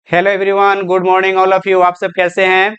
Hello everyone, good morning all of you. आप सब कैसे हैं?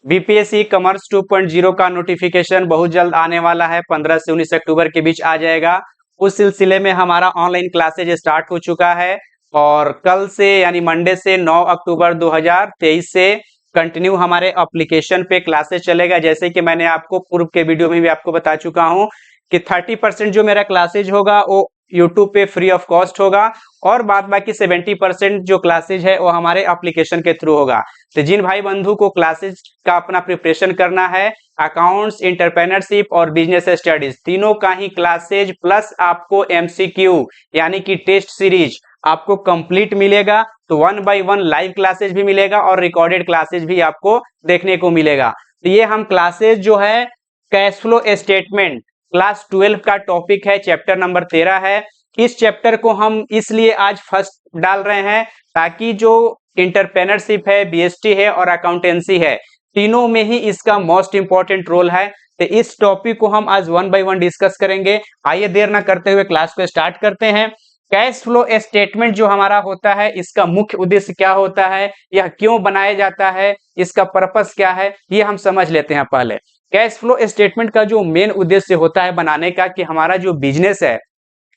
बीपीएससी कॉमर्स 2.0 का नोटिफिकेशन बहुत जल्द आने वाला है। 15 से 19 अक्टूबर के बीच आ जाएगा। उस सिलसिले में हमारा ऑनलाइन क्लासेज स्टार्ट हो चुका है और कल से यानी मंडे से 9 अक्टूबर 2023 से कंटिन्यू हमारे एप्लीकेशन पे क्लासेस चलेगा। जैसे कि मैंने आपको पूर्व के वीडियो में भी आपको बता चुका हूँ कि 30% जो मेरा क्लासेज होगा वो यूट्यूब पे फ्री ऑफ कॉस्ट होगा और बाद बाकी 70% जो क्लासेज है वो हमारे एप्लीकेशन के थ्रू होगा। तो जिन भाई बंधु को क्लासेज का अपना प्रिपरेशन करना है, अकाउंट्स, एंटरप्रेन्योरशिप और बिजनेस स्टडीज तीनों का ही क्लासेज प्लस आपको एमसीक्यू यानी कि टेस्ट सीरीज आपको कंप्लीट मिलेगा। तो 1 बाय 1 लाइव क्लासेज भी मिलेगा और रिकॉर्डेड क्लासेज भी आपको देखने को मिलेगा। तो ये हम क्लासेज जो है कैश फ्लो स्टेटमेंट क्लास 12 का टॉपिक है, चैप्टर नंबर 13 है। इस चैप्टर को हम इसलिए आज फर्स्ट डाल रहे हैं ताकि जो एंटरप्रेन्योरशिप है, बीएसटी है और अकाउंटेंसी है, तीनों में ही इसका मोस्ट इंपॉर्टेंट रोल है। तो इस टॉपिक को हम आज 1 बाय 1 डिस्कस करेंगे। आइए देर ना करते हुए क्लास को स्टार्ट करते हैं। कैश फ्लो स्टेटमेंट जो हमारा होता है, इसका मुख्य उद्देश्य क्या होता है, यह क्यों बनाया जाता है, इसका पर्पस क्या है, ये हम समझ लेते हैं। पहले कैश फ्लो स्टेटमेंट का जो मेन उद्देश्य होता है बनाने का कि हमारा जो बिजनेस है,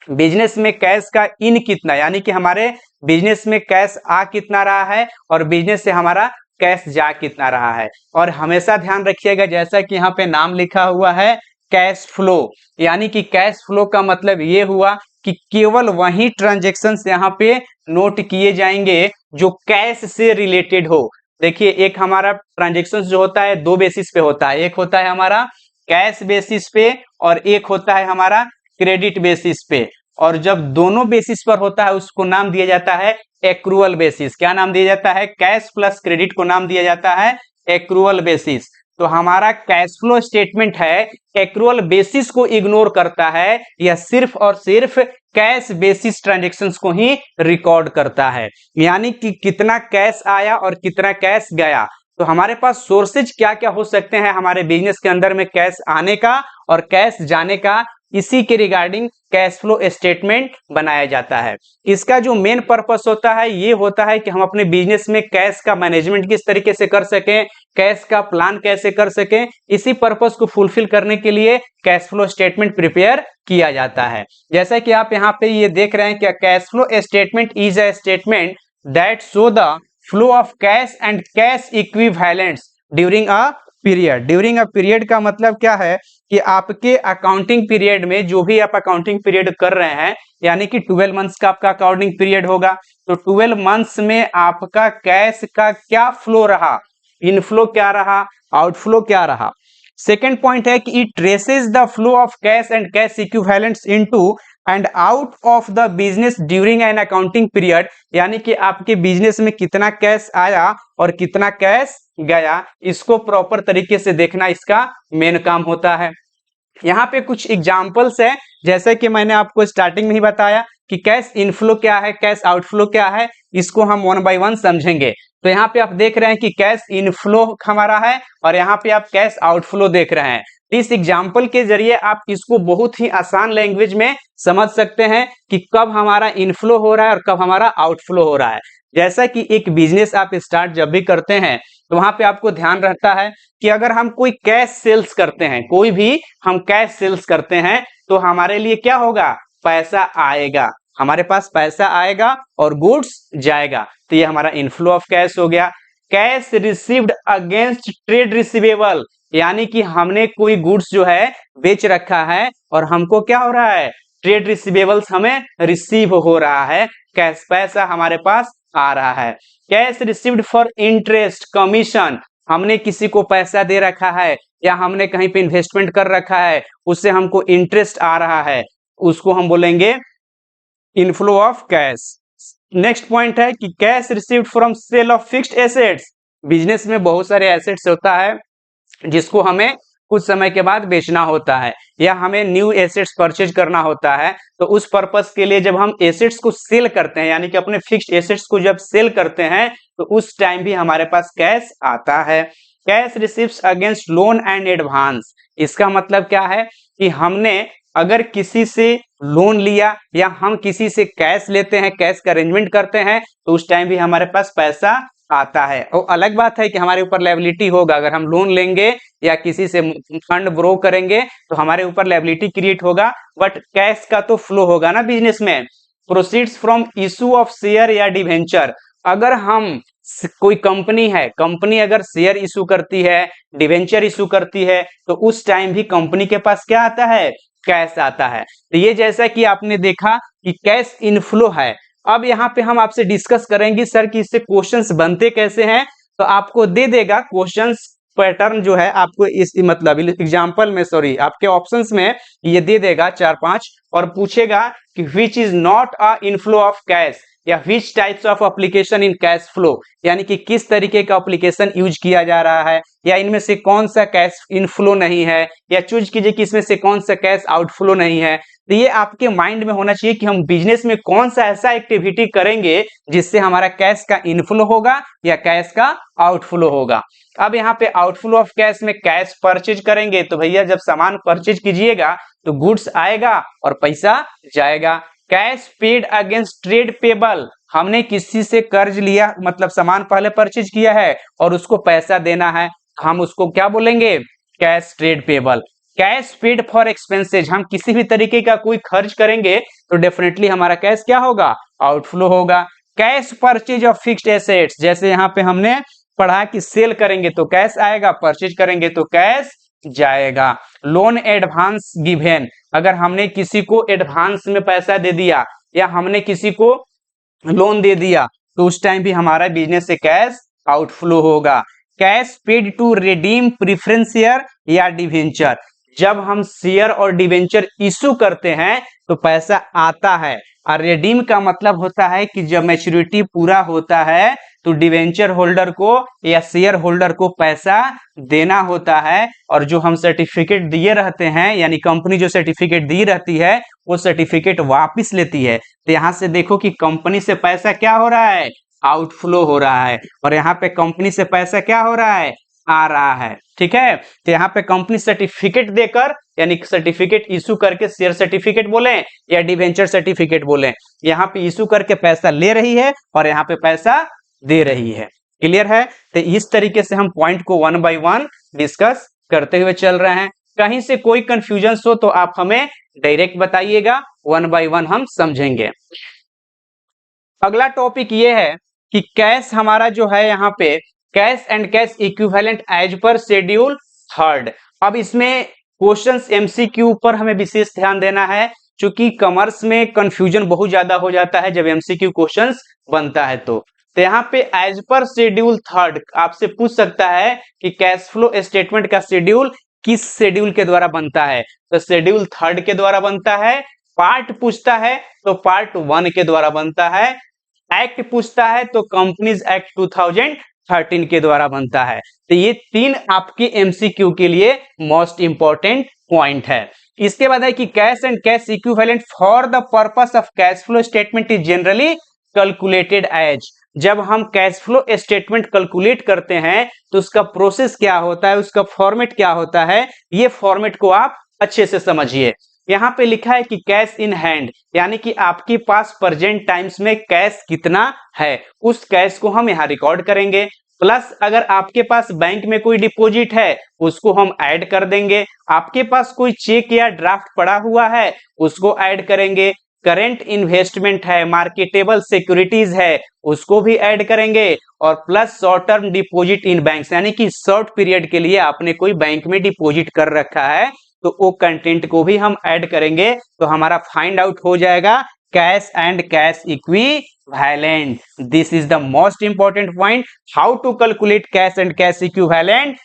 बिजनेस में कैश का इन कितना, यानी कि हमारे बिजनेस में कैश आ कितना रहा है और बिजनेस से हमारा कैश जा कितना रहा है। और हमेशा ध्यान रखिएगा, जैसा कि यहाँ पे नाम लिखा हुआ है कैश फ्लो, यानी कि कैश फ्लो का मतलब ये हुआ कि केवल वही ट्रांजेक्शन्स यहाँ पे नोट किए जाएंगे जो कैश से रिलेटेड हो। देखिए, एक हमारा ट्रांजेक्शन्स जो होता है दो बेसिस पे होता है। एक होता है हमारा कैश बेसिस पे और एक होता है हमारा क्रेडिट बेसिस पे। और जब दोनों बेसिस पर होता है उसको नाम दिया जाता है एक्रूअल बेसिस। क्या नाम दिया जाता है? कैश प्लस क्रेडिट को नाम दिया जाता है एक्रूअल बेसिस। तो हमारा कैश फ्लो स्टेटमेंट है एक्रूअल बेसिस को इग्नोर करता है, यह सिर्फ और सिर्फ कैश बेसिस ट्रांजेक्शन्स को ही रिकॉर्ड करता है, यानी कि कितना कैश आया और कितना कैश गया। तो हमारे पास सोर्सेज क्या क्या हो सकते हैं हमारे बिजनेस के अंदर में कैश आने का और कैश जाने का, इसी के रिगार्डिंग कैश फ्लो स्टेटमेंट बनाया जाता है। इसका जो मेन पर्पस होता है ये होता है कि हम अपने बिजनेस में कैश का मैनेजमेंट किस तरीके से कर सकें, कैश का प्लान कैसे कर सकें। इसी पर्पस को फुलफिल करने के लिए कैश फ्लो स्टेटमेंट प्रिपेयर किया जाता है। जैसा कि आप यहाँ पे ये देख रहे हैं कि cash flow statement is a statement that show the flow of cash and cash equivalents during a period. During a period का मतलब क्या है कि आपके अकाउंटिंग पीरियड में जो भी आप अकाउंटिंग पीरियड कर रहे हैं, यानी कि 12 मंथ्स का आपका अकाउंटिंग पीरियड होगा, तो 12 मंथ्स में आपका कैश का क्या फ्लो रहा, इनफ्लो क्या रहा, आउटफ्लो क्या रहा। सेकेंड पॉइंट है कि it traces the flow of cash and cash equivalents into and out of the business during an accounting period, यानी कि आपके बिजनेस में कितना कैश आया और कितना कैश गया, इसको प्रॉपर तरीके से देखना इसका मेन काम होता है। यहाँ पे कुछ एग्जाम्पल्स है, जैसे कि मैंने आपको स्टार्टिंग में ही बताया कि कैश इनफ्लो क्या है, कैश आउटफ्लो क्या है, इसको हम 1 बाय 1 समझेंगे। तो यहाँ पे आप देख रहे हैं कि कैश इनफ्लो हमारा है और यहाँ पे आप कैश आउटफ्लो देख रहे हैं। इस एग्जाम्पल के जरिए आप इसको बहुत ही आसान लैंग्वेज में समझ सकते हैं कि कब हमारा इनफ्लो हो रहा है और कब हमारा आउटफ्लो हो रहा है। जैसा कि एक बिजनेस आप स्टार्ट जब भी करते हैं तो वहां पे आपको ध्यान रहता है कि अगर हम कोई कैश सेल्स करते हैं, कोई भी हम कैश सेल्स करते हैं, तो हमारे लिए क्या होगा, पैसा आएगा, हमारे पास पैसा आएगा और गुड्स जाएगा। तो ये हमारा इनफ्लो ऑफ कैश हो गया। Cash received against trade receivable, यानी कि हमने कोई गुड्स जो है बेच रखा है और हमको क्या हो रहा है, ट्रेड रिसीवेबल्स हमें रिसीव हो रहा है, कैश पैसा हमारे पास आ रहा है। Cash received for interest commission, हमने किसी को पैसा दे रखा है या हमने कहीं पे इन्वेस्टमेंट कर रखा है, उससे हमको इंटरेस्ट आ रहा है, उसको हम बोलेंगे inflow of cash. Next point है कि cash received from sale of fixed assets, business में बहुत सारे एसेट्स होता है जिसको हमें कुछ समय के बाद बेचना होता है या हमें न्यू एसेट्स परचेज करना होता है। तो उस पर्पस के लिए जब हम एसेट्स को सेल करते हैं, यानी कि अपने फिक्स्ड एसेट्स को जब सेल करते हैं, तो उस टाइम भी हमारे पास कैश आता है। Cash receives against loan and advance, इसका मतलब क्या है कि हमने अगर किसी से लोन लिया या हम किसी से कैश लेते हैं, कैश का अरेंजमेंट करते हैं, तो उस टाइम भी हमारे पास पैसा आता है। और अलग बात है कि हमारे ऊपर लायबिलिटी होगा, अगर हम लोन लेंगे या किसी से फंड ब्रो करेंगे तो हमारे ऊपर लायबिलिटी क्रिएट होगा, बट कैश का तो फ्लो होगा ना बिजनेस में। Proceeds from issue of share या डिवेंचर, अगर हम कोई कंपनी है, कंपनी अगर शेयर इशू करती है, डिवेंचर इशू करती है, तो उस टाइम भी कंपनी के पास क्या आता है, कैश आता है। तो ये जैसा कि आपने देखा कि कैश इनफ्लो है। अब यहाँ पे हम आपसे डिस्कस करेंगे सर कि इससे क्वेश्चंस बनते कैसे हैं। तो आपको दे देगा क्वेश्चंस पैटर्न जो है आपको इस मतलब एग्जांपल में, सॉरी आपके ऑप्शंस में ये दे देगा 4-5 और पूछेगा कि which is not a inflow of cash या which types of application in cash flow, यानी कि किस तरीके का एप्लीकेशन यूज किया जा रहा है, या इनमें से कौन सा कैश इनफ्लो नहीं है, या चूज कीजिए कि इसमें से कौन सा कैश आउटफ्लो नहीं है। तो ये आपके माइंड में होना चाहिए कि हम बिजनेस में कौन सा ऐसा एक्टिविटी करेंगे जिससे हमारा कैश का इनफ्लो होगा या कैश का आउटफ्लो होगा। अब यहाँ पे आउटफ्लो ऑफ कैश में कैश परचेज करेंगे, तो भैया जब सामान परचेज कीजिएगा तो गुड्स आएगा और पैसा जाएगा। Cash paid against trade payable, हमने किसी से कर्ज लिया, मतलब सामान पहले परचेज किया है और उसको पैसा देना है, हम उसको क्या बोलेंगे, cash trade payable. Cash paid for expenses, हम किसी भी तरीके का कोई खर्च करेंगे तो डेफिनेटली हमारा कैश क्या होगा, आउटफ्लो होगा। Cash purchase of fixed assets, जैसे यहाँ पे हमने पढ़ा कि सेल करेंगे तो कैश आएगा, परचेज करेंगे तो कैश जाएगा। लोन एडवांस गिवन, अगर हमने किसी को एडवांस में पैसा दे दिया या हमने किसी को लोन दे दिया तो उस टाइम भी हमारा बिजनेस से कैश आउटफ्लो होगा। Cash paid to redeem preference share या डिवेंचर, जब हम शेयर और डिवेंचर इशू करते हैं तो पैसा आता है, और रिडीम का मतलब होता है कि जब मैच्योरिटी पूरा होता है तो डिवेंचर होल्डर को या शेयर होल्डर को पैसा देना होता है, और जो हम सर्टिफिकेट दिए रहते हैं यानी कंपनी जो सर्टिफिकेट दी रहती है वो सर्टिफिकेट वापस लेती है। तो यहाँ से देखो कि कंपनी से पैसा क्या हो रहा है, आउटफ्लो हो रहा है, और यहाँ पे कंपनी से पैसा क्या हो रहा है, आ रहा है। ठीक है, तो यहाँ पे कंपनी सर्टिफिकेट देकर यानी सर्टिफिकेट इशू करके शेयर सर्टिफिकेट बोले या डिवेंचर सर्टिफिकेट बोले, यहाँ पे इशू करके पैसा ले रही है और यहाँ पे पैसा दे रही है। क्लियर है? तो इस तरीके से हम पॉइंट को 1 बाय 1 डिस्कस करते हुए चल रहे हैं। कहीं से कोई कंफ्यूजन हो तो आप हमें डायरेक्ट बताइएगा, 1 बाय 1 हम समझेंगे। अगला टॉपिक ये है कि कैश हमारा जो है यहाँ पे cash and cash equivalent as per schedule 3। अब इसमें क्वेश्चंस एमसीक्यू पर हमें विशेष ध्यान देना है, क्योंकि कॉमर्स में कंफ्यूजन बहुत ज्यादा हो जाता है जब एमसीक्यू क्वेश्चंस बनता है। तो यहाँ पे एज पर शेड्यूल 3 आपसे पूछ सकता है कि कैश फ्लो स्टेटमेंट का शेड्यूल किस शेड्यूल के द्वारा बनता है, तो शेड्यूल 3 के द्वारा बनता है। पार्ट पूछता है तो पार्ट 1 के द्वारा बनता है। एक्ट पूछता है तो कंपनीज एक्ट 2013 के द्वारा बनता है। तो ये 3 आपके एमसीक्यू के लिए मोस्ट इंपॉर्टेंट पॉइंट है। इसके बाद है कि cash and cash equivalent for the purpose of cash flow statement is generally calculated as, जब हम कैश फ्लो स्टेटमेंट कैलकुलेट करते हैं तो उसका प्रोसेस क्या होता है, उसका फॉर्मेट क्या होता है, ये फॉर्मेट को आप अच्छे से समझिए। यहाँ पे लिखा है कि कैश इन हैंड, यानी कि आपके पास प्रेजेंट टाइम्स में कैश कितना है, उस कैश को हम यहाँ रिकॉर्ड करेंगे। प्लस अगर आपके पास बैंक में कोई डिपॉजिट है उसको हम ऐड कर देंगे, आपके पास कोई चेक या ड्राफ्ट पड़ा हुआ है उसको ऐड करेंगे, करेंट इन्वेस्टमेंट है, मार्केटेबल सिक्योरिटीज है उसको भी ऐड करेंगे, और plus short term deposit in banks, यानी कि शॉर्ट पीरियड के लिए आपने कोई बैंक में डिपॉजिट कर रखा है तो वो कंटेंट को भी हम ऐड करेंगे। तो हमारा फाइंड आउट हो जाएगा cash and cash equivalent. This is the most important point, how to calculate cash and cash equivalent.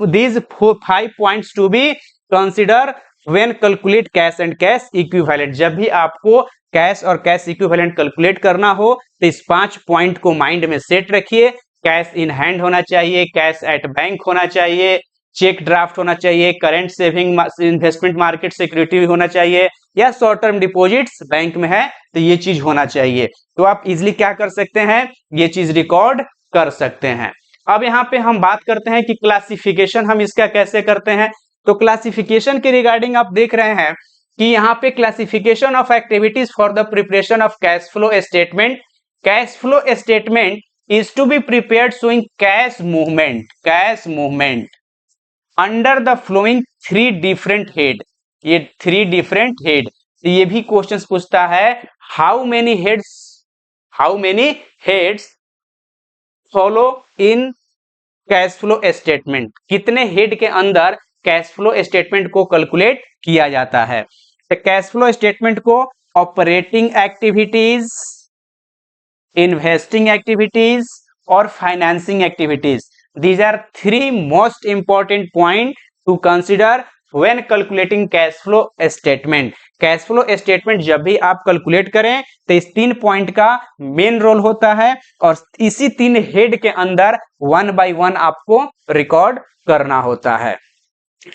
these 5 points to be consider when calculate cash and cash equivalent. जब भी आपको cash और cash equivalent calculate करना हो तो इस 5 point को mind में सेट रखिए। कैश इन हैंड होना चाहिए, कैश एट बैंक होना चाहिए, चेक ड्राफ्ट होना चाहिए, current saving investment market security होना चाहिए, या शॉर्ट टर्म डिपॉजिट्स बैंक में है तो ये चीज होना चाहिए। तो आप इजिली क्या कर सकते हैं, ये चीज रिकॉर्ड कर सकते हैं। अब यहाँ पे हम बात करते हैं कि क्लासिफिकेशन हम इसका कैसे करते हैं। तो क्लासिफिकेशन के रिगार्डिंग आप देख रहे हैं कि यहाँ पे classification of activities for the preparation of cash flow statement. Cash flow statement is to be prepared showing cash movement under the following 3 different head. ये 3 डिफरेंट हेड, ये भी क्वेश्चंस पूछता है how many heads follow in cash flow statement, कितने head के अंदर cash flow statement को calculate किया जाता है। तो कैश फ्लो स्टेटमेंट को ऑपरेटिंग एक्टिविटीज, इन्वेस्टिंग एक्टिविटीज और financing activities, these are 3 most important point to consider when calculating cash flow statement। Cash flow statement जब भी आप कैलकुलेट करें तो इस 3 पॉइंट का मेन रोल होता है और इसी 3 हेड के अंदर 1 by 1 आपको रिकॉर्ड करना होता है।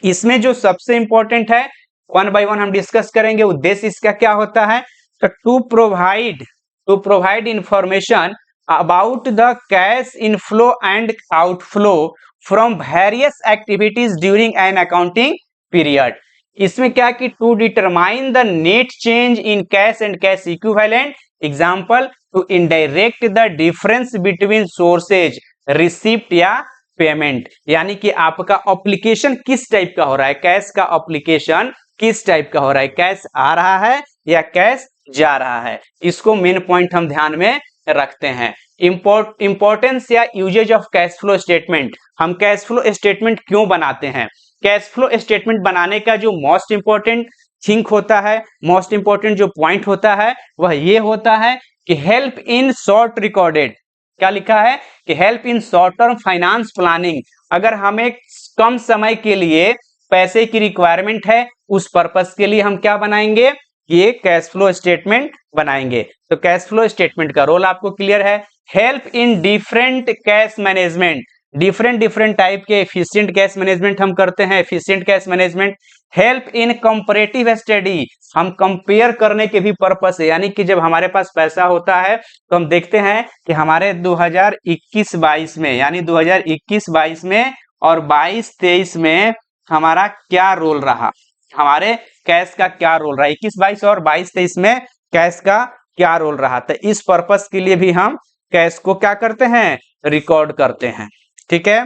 इसमें जो सबसे इंपॉर्टेंट है 1 by 1 हम डिस्कस करेंगे। उद्देश्य इसका क्या होता है, तो to provide information about the cash inflow and outflow from various activities during an accounting period। इसमें क्या कि to determine the net change in cash and cash equivalent, example to indirect the difference between sources receipt या payment, यानी कि आपका application किस type का हो रहा है, कैश का एप्लीकेशन किस टाइप का हो रहा है, कैश आ रहा है या कैश जा रहा है। इसको मेन पॉइंट हम ध्यान में रखते हैं। इंपॉर्टेंस या usage of cash flow statement, हम कैश फ्लो स्टेटमेंट क्यों बनाते हैं। कैश फ्लो स्टेटमेंट बनाने का जो मोस्ट इंपॉर्टेंट थिंक होता है, मोस्ट इंपॉर्टेंट जो पॉइंट होता है वह ये होता है कि हेल्प इन शॉर्ट रिकॉर्डेड, क्या लिखा है कि help in short term finance planning. अगर हमें कम समय के लिए पैसे की रिक्वायरमेंट है, उस पर्पस के लिए हम क्या बनाएंगे, ये कैश फ्लो स्टेटमेंट बनाएंगे। तो कैश फ्लो स्टेटमेंट का रोल आपको क्लियर है। Help in different cash management, different type के एफिशिएंट कैश मैनेजमेंट हम करते हैं, efficient cash management. Help in comparative study, हम कंपेयर करने के भी पर्पस है, यानी कि जब हमारे पास पैसा होता है तो हम देखते हैं कि हमारे 2021-22 में, यानी 2021-22 में और 22-23 में हमारा क्या रोल रहा, हमारे कैश का क्या रोल रहा, 21-22 और 22-23 में कैश का क्या रोल रहा। तो इस पर्पस के लिए भी हम कैश को क्या करते हैं, रिकॉर्ड करते हैं। ठीक है।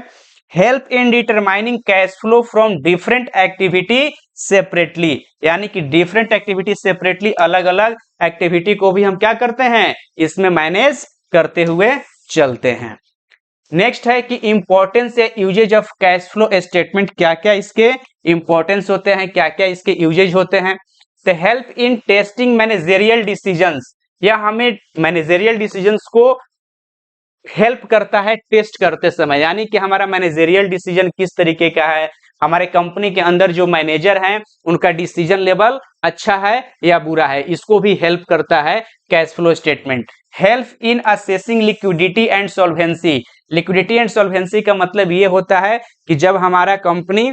Help in determining cash flow from different activity separately, यानी कि डिफरेंट एक्टिविटी सेपरेटली, अलग अलग एक्टिविटी को भी हम क्या करते हैं, इसमें मैनेज करते हुए चलते हैं। नेक्स्ट है कि इंपॉर्टेंस या usage of cash flow statement, क्या क्या इसके इंपॉर्टेंस होते हैं, क्या क्या इसके यूजेज होते हैं। तो help in testing managerial decisions, या हमें मैनेजरियल डिसीजंस को हेल्प करता है टेस्ट करते समय, यानी कि हमारा मैनेजरियल डिसीजन किस तरीके का है, हमारे कंपनी के अंदर जो मैनेजर हैं उनका डिसीजन लेवल अच्छा है या बुरा है, इसको भी हेल्प करता है cash flow statement. Help in assessing liquidity and solvency, liquidity and solvency का मतलब ये होता है कि जब हमारा कंपनी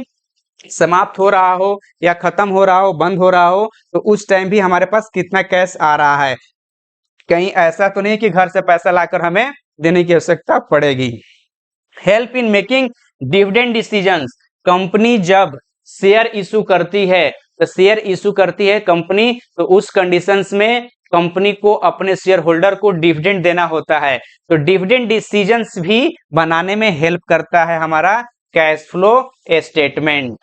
समाप्त हो रहा हो या खत्म हो रहा हो, बंद हो रहा हो, तो उस टाइम भी हमारे पास कितना कैश आ रहा है, कहीं ऐसा तो नहीं कि घर से पैसा लाकर हमें देने की आवश्यकता पड़ेगी। Help in making dividend decisions, company जब शेयर इशू करती है, तो शेयर इशू करती है कंपनी, तो उस कंडीशंस में कंपनी को अपने शेयर होल्डर को डिविडेंड देना होता है, तो डिविडेंड डिसीजंस भी बनाने में हेल्प करता है हमारा cash flow statement.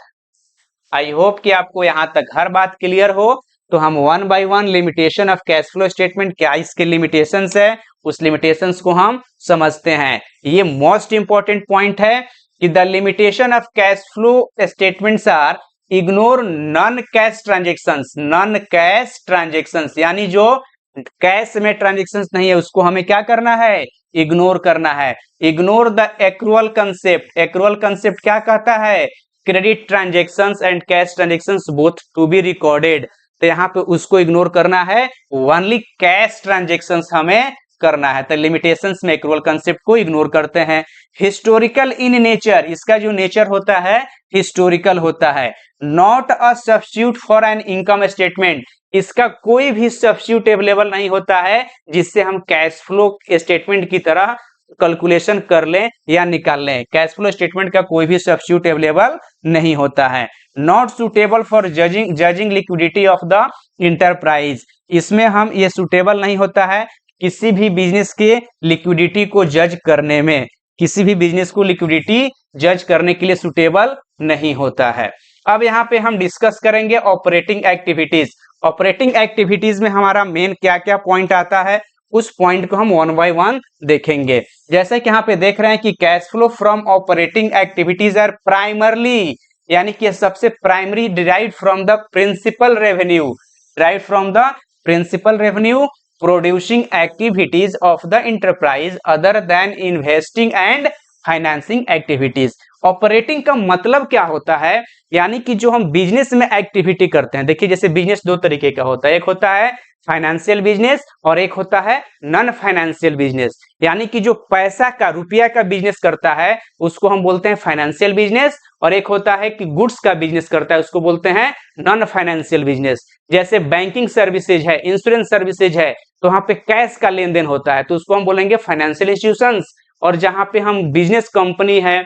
I hope कि आपको यहां तक हर बात क्लियर हो। तो हम 1 by 1 limitation of cash flow statement, क्या इसके लिमिटेशंस है, उस लिमिटेशंस को हम समझते हैं। ये मोस्ट इंपॉर्टेंट पॉइंट है कि the limitation of cash flow statements are ignore non cash transactions, non cash transactions, यानी जो कैश में ट्रांजेक्शंस नहीं है उसको हमें क्या करना है, इग्नोर करना है। Ignore the accrual concept, accrual concept क्या कहता है, credit transactions and cash transactions both to be recorded, तो यहाँ पे उसको इग्नोर करना है, ओनली कैश ट्रांजेक्शंस हमें करना है। तो लिमिटेशंस में एक्रूअल कंसेप्ट को इग्नोर करते हैं। हिस्टोरिकल इन नेचर, इसका जो नेचर होता है हिस्टोरिकल होता है। Not a substitute for an income statement, इसका कोई भी सब्स्टिट्यूट अवेलेबल नहीं होता है जिससे हम कैश फ्लो स्टेटमेंट की तरह कैलकुलेशन कर लें या निकाल लें। कैश फ्लो स्टेटमेंट का कोई भी सब्स्टिट्यूट अवेलेबल नहीं होता है। Not suitable for judging liquidity of the enterprise, इसमें हम ये सुटेबल नहीं होता है किसी भी बिजनेस के लिक्विडिटी को जज करने में, किसी भी बिजनेस को लिक्विडिटी जज करने के लिए सुटेबल नहीं होता है। अब यहाँ पे हम डिस्कस करेंगे ऑपरेटिंग एक्टिविटीज। ऑपरेटिंग एक्टिविटीज में हमारा मेन क्या क्या पॉइंट आता है, उस पॉइंट को हम वन बाय वन देखेंगे। जैसे कि यहाँ पे देख रहे हैं कि cash flow from operating activities are primarily, यानी कि सबसे primary derived from the principal revenue, derived from the principal revenue producing activities of the enterprise other than investing and financing activities. Operating का मतलब क्या होता है, यानी कि जो हम बिजनेस में एक्टिविटी करते हैं। देखिए जैसे बिजनेस दो तरीके का होता है, एक होता है फाइनेंशियल बिजनेस और एक होता है नॉन फाइनेंशियल बिजनेस। यानी कि जो पैसा का, रुपया का बिजनेस करता है उसको हम बोलते हैं फाइनेंशियल बिजनेस, और एक होता है कि गुड्स का बिजनेस करता है उसको बोलते हैं नॉन फाइनेंशियल बिजनेस। जैसे बैंकिंग सर्विसेज है, इंश्योरेंस सर्विसेज है, तो वहां पे कैश का लेन देन होता है तो उसको हम बोलेंगे फाइनेंशियल इंस्टीट्यूशंस। और जहां पे हम बिजनेस कंपनी है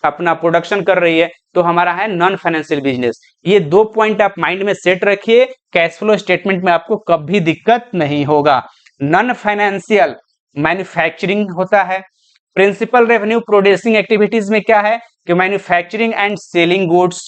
अपना प्रोडक्शन कर रही है तो हमारा है नॉन फाइनेंशियल बिजनेस। ये दो पॉइंट आप माइंड में सेट रखिए, कैश फ्लो स्टेटमेंट में आपको कभी दिक्कत नहीं होगा। नॉन फाइनेंशियल मैन्युफैक्चरिंग होता है। प्रिंसिपल रेवेन्यू प्रोड्यूसिंग एक्टिविटीज में क्या है कि manufacturing and selling goods.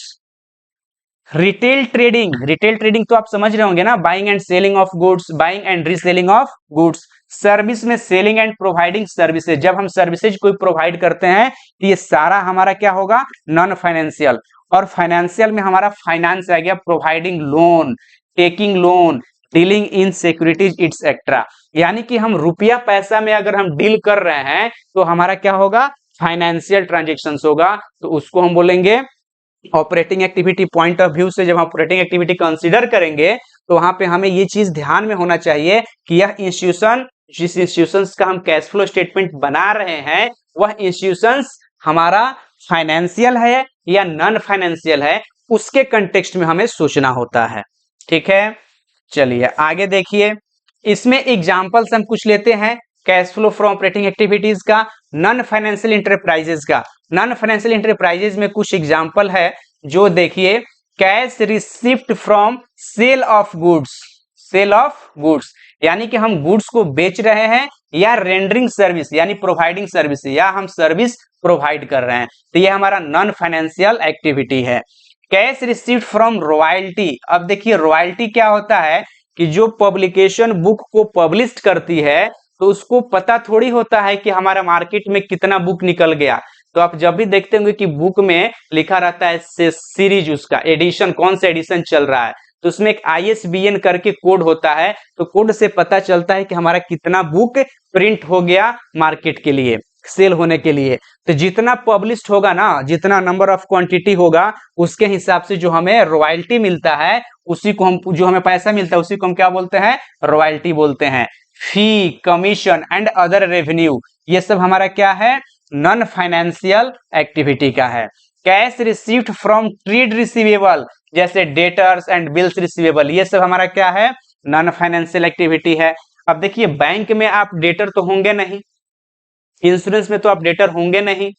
Retail trading, retail trading तो आप समझ रहे होंगे ना, buying and selling of goods, buying and reselling of goods. Service में सेलिंग एंड प्रोवाइडिंग सर्विसेज, जब हम सर्विसेज कोई प्रोवाइड करते हैं तो ये सारा हमारा क्या होगा, नॉन फाइनेंशियल। और फाइनेंशियल में हमारा फाइनेंस आ गया, providing loan, taking loan, dealing in securities et cetera. यानी कि हम रुपया पैसा में अगर हम डील कर रहे हैं तो हमारा क्या होगा, फाइनेंशियल ट्रांजेक्शंस होगा, तो उसको हम बोलेंगे operating activity. Point of view से जब हम ऑपरेटिंग एक्टिविटी कंसीडर करेंगे तो वहां पे हमें ये चीज ध्यान में होना चाहिए कि यह इंस्टीट्यूशन, जिस इंस्टीट्यूशंस का हम कैश फ्लो स्टेटमेंट बना रहे हैं वह इंस्टीट्यूशंस हमारा फाइनेंशियल है या नॉन फाइनेंशियल है, उसके कंटेक्स्ट में हमें सोचना होता है। ठीक है, चलिए आगे देखिए। इसमें एग्जांपल्स हम कुछ लेते हैं cash flow from operating activities का, नॉन फाइनेंशियल इंटरप्राइजेज का। नॉन फाइनेंशियल इंटरप्राइजेज में कुछ एग्जांपल है, जो देखिए cash received from sale of goods, sale of goods यानी कि हम गुड्स को बेच रहे हैं, या रेंडरिंग सर्विस यानी प्रोवाइडिंग सर्विस, या हम सर्विस प्रोवाइड कर रहे हैं, तो ये हमारा नॉन फाइनेंशियल एक्टिविटी है। कैश रिसीव्ड फ्रॉम रॉयल्टी, अब देखिए रॉयल्टी क्या होता है कि जो पब्लिकेशन बुक को पब्लिश करती है तो उसको पता थोड़ी होता है कि हमारा मार्केट में कितना बुक निकल गया। तो आप जब भी देखते होंगे कि बुक में लिखा रहता है सीरीज, उसका एडिशन, कौन सा एडिशन चल रहा है, तो उसमें एक ISBN करके कोड होता है, तो कोड से पता चलता है कि हमारा कितना बुक प्रिंट हो गया मार्केट के लिए, सेल होने के लिए। तो जितना पब्लिश्ड होगा ना, जितना नंबर ऑफ क्वांटिटी होगा, उसके हिसाब से जो हमें रॉयल्टी मिलता है, उसी को हम, जो हमें पैसा मिलता है उसी को हम क्या बोलते हैं, रॉयल्टी बोलते हैं। फी, कमीशन एंड अदर रेवेन्यू, ये सब हमारा क्या है, नॉन फाइनेंशियल एक्टिविटी का है। Cash received from trade receivable, जैसे डेटर्स एंड बिल्स रिसीवेबल, ये सब हमारा क्या है, नॉन फाइनेंशियल एक्टिविटी है। अब देखिए बैंक में आप डेटर तो होंगे नहीं, इंश्योरेंस में तो आप डेटर होंगे नहीं,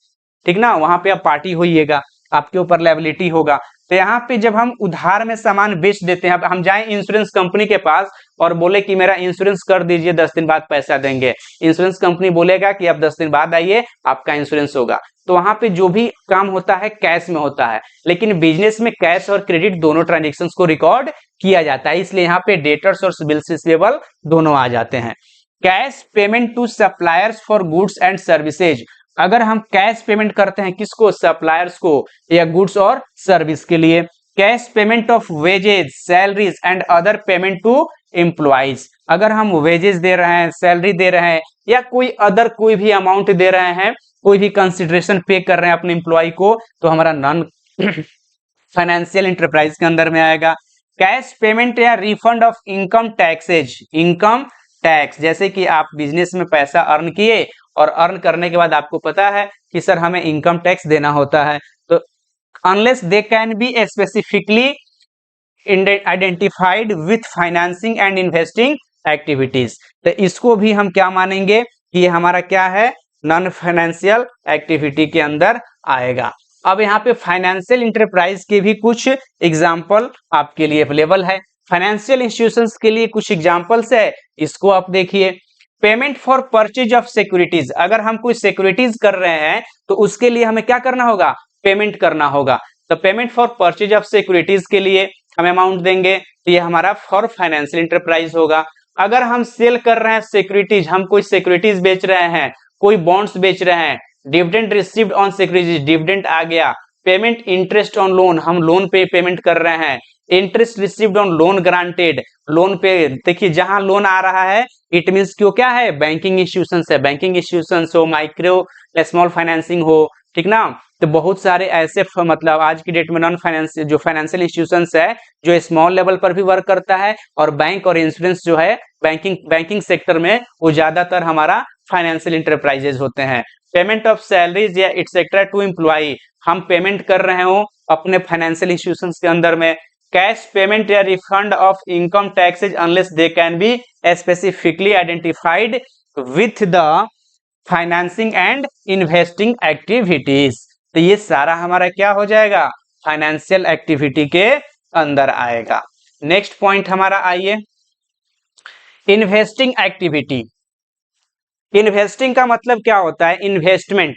ठीक ना, वहां पे आप पार्टी होइएगा, आपके ऊपर लायबिलिटी होगा। तो यहाँ पे जब हम उधार में सामान बेच देते हैं, अब हम जाएं इंश्योरेंस कंपनी के पास और बोले कि मेरा इंश्योरेंस कर दीजिए, 10 दिन बाद पैसा देंगे, इंश्योरेंस कंपनी बोलेगा कि आप 10 दिन बाद आइए आपका इंश्योरेंस होगा। तो वहां पे जो भी काम होता है कैश में होता है, लेकिन बिजनेस में कैश और क्रेडिट दोनों ट्रांजेक्शन को रिकॉर्ड किया जाता है, इसलिए यहाँ पे डेटर्स और बिल्स रिसीवेबल दोनों आ जाते हैं। Cash payment to suppliers for goods and services, अगर हम कैश पेमेंट करते हैं किसको, सप्लायर्स को, या गुड्स और सर्विस के लिए। Cash payment of wages, salaries and other payment to employees, अगर हम वेजेस दे रहे हैं, सैलरी दे रहे हैं, या कोई अदर कोई भी अमाउंट दे रहे हैं, कोई भी कंसिडरेशन पे कर रहे हैं अपने एम्प्लॉय को, तो हमारा नॉन फाइनेंशियल इंटरप्राइज के अंदर में आएगा। कैश पेमेंट या refund of income taxes, income tax, जैसे कि आप बिजनेस में पैसा अर्न किए और अर्न करने के बाद आपको पता है कि सर हमें इनकम टैक्स देना होता है, तो unless they can be specifically identified with financing and investing activities, तो इसको भी हम क्या मानेंगे कि ये हमारा क्या है, नॉन फाइनेंशियल एक्टिविटी के अंदर आएगा। अब यहाँ पे फाइनेंशियल इंटरप्राइज के भी कुछ एग्जाम्पल आपके लिए अवेलेबल है। फाइनेंशियल इंस्टीट्यूशंस के लिए कुछ एग्जाम्पल्स है, इसको आप देखिए। Payment for purchase of securities, अगर हम कोई सिक्योरिटीज कर रहे हैं तो उसके लिए हमें क्या करना होगा, पेमेंट करना होगा। तो payment for purchase of securities के लिए हम अमाउंट देंगे, तो ये हमारा फॉर फाइनेंशियल इंटरप्राइज होगा। अगर हम सेल कर रहे हैं सिक्योरिटीज, हम कोई सिक्योरिटीज बेच रहे हैं, कोई बॉन्ड्स बेच रहे हैं, dividend received on securities, dividend आ गया। पेमेंट इंटरेस्ट ऑन लोन, हम लोन पे पेमेंट कर रहे हैं। Interest received on loan granted, loan पे देखिए जहां लोन आ रहा है इट मींस क्यों क्या है, बैंकिंग इंस्टीट्यूशंस है, बैंकिंग इंस्टीट्यूशंस हो, माइक्रो स्मॉल फाइनेंसिंग हो, ठीक ना। तो बहुत सारे ऐसे मतलब आज की डेट में नॉन फाइनेंशियल जो फाइनेंशियल इंस्टीट्यूशंस है जो स्मॉल लेवल पर भी वर्क करता है, और बैंक और इंश्योरेंस जो है बैंकिंग सेक्टर में वो ज्यादातर हमारा फाइनेंशियल इंटरप्राइजेज होते हैं। पेमेंट ऑफ सैलरीज या एक्सेट्रा टू एम्प्लॉई, हम पेमेंट कर रहे हो अपने फाइनेंशियल इंस्टीट्यूशंस के अंदर में। कैश पेमेंट या refund of income taxes unless they can be specifically identified with the financing and investing activities. तो ये सारा हमारा क्या हो जाएगा, फाइनेंशियल एक्टिविटी के अंदर आएगा। नेक्स्ट पॉइंट हमारा आइए, इन्वेस्टिंग एक्टिविटी। इन्वेस्टिंग का मतलब क्या होता है, इन्वेस्टमेंट,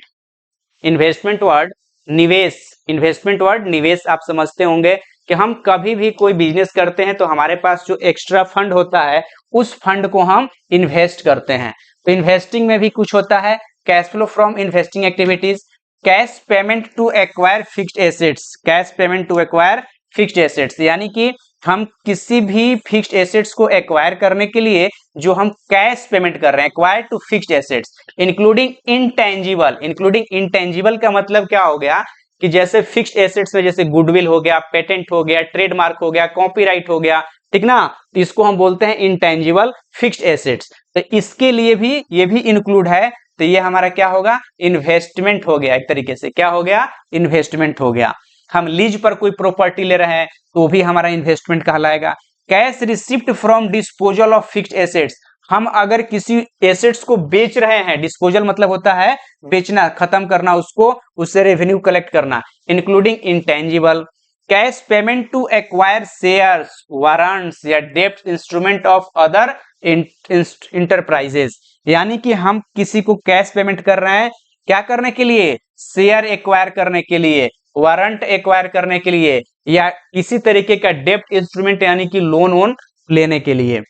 इन्वेस्टमेंट वर्ड निवेश, इन्वेस्टमेंट वर्ड निवेश आप समझते होंगे कि हम कभी भी कोई बिजनेस करते हैं तो हमारे पास जो एक्स्ट्रा फंड होता है उस फंड को हम इन्वेस्ट करते हैं। तो इन्वेस्टिंग में भी कुछ होता है, cash flow from investing activities, cash payment to acquire fixed assets, cash payment to acquire fixed assets, यानी कि हम किसी भी फिक्स्ड एसेट्स को एक्वायर करने के लिए जो हम कैश पेमेंट कर रहे हैं, acquire to fixed assets, including intangible. Including intangible का मतलब क्या हो गया कि जैसे फिक्स्ड एसेट्स में जैसे गुडविल हो गया, पेटेंट हो गया, ट्रेडमार्क हो गया, कॉपीराइट हो गया, ठीक ना, तो इसको हम बोलते हैं इंटेंजिबल फिक्स्ड एसेट्स। तो इसके लिए भी ये भी इंक्लूड है, तो ये हमारा क्या होगा, इन्वेस्टमेंट हो गया, एक तरीके से क्या हो गया, इन्वेस्टमेंट हो गया। हम लीज पर कोई प्रॉपर्टी ले रहे हैं तो भी हमारा इन्वेस्टमेंट कहलाएगा। Cash receipt from disposal of fixed assets, हम अगर किसी एसेट्स को बेच रहे हैं, डिस्पोजल मतलब होता है बेचना, खत्म करना उसको, उससे रेवेन्यू कलेक्ट करना, including intangible. Cash payment to acquire shares, warrants या डेब्ट इंस्ट्रूमेंट ऑफ अदर इंटरप्राइजेस, यानी कि हम किसी को कैश पेमेंट कर रहे हैं क्या करने के लिए, शेयर एक्वायर करने के लिए, वारंट एक्वायर करने के लिए, या किसी तरीके का डेब्ट इंस्ट्रूमेंट यानी कि लोन वोन लेने के लिए।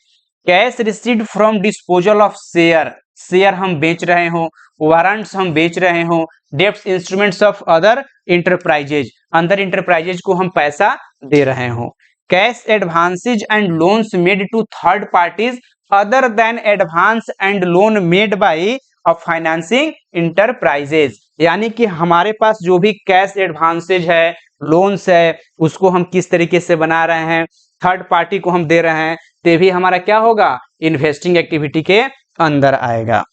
Cash received from disposal of share, share हम बेच रहे हो, वारंट्स हम बेच रहे हो, डेब्ट इंस्ट्रूमेंट्स ऑफ अदर इंटरप्राइजेज, अंदर इंटरप्राइजेज को हम पैसा दे रहे हो। Cash advances and loans made to third parties other than advance and loan made by of financing enterprises, यानी कि हमारे पास जो भी कैश एडवांसेज है, लोन्स है, उसको हम किस तरीके से बना रहे हैं, थर्ड पार्टी को हम दे रहे हैं, तो भी हमारा क्या होगा, इन्वेस्टिंग एक्टिविटी के अंदर आएगा।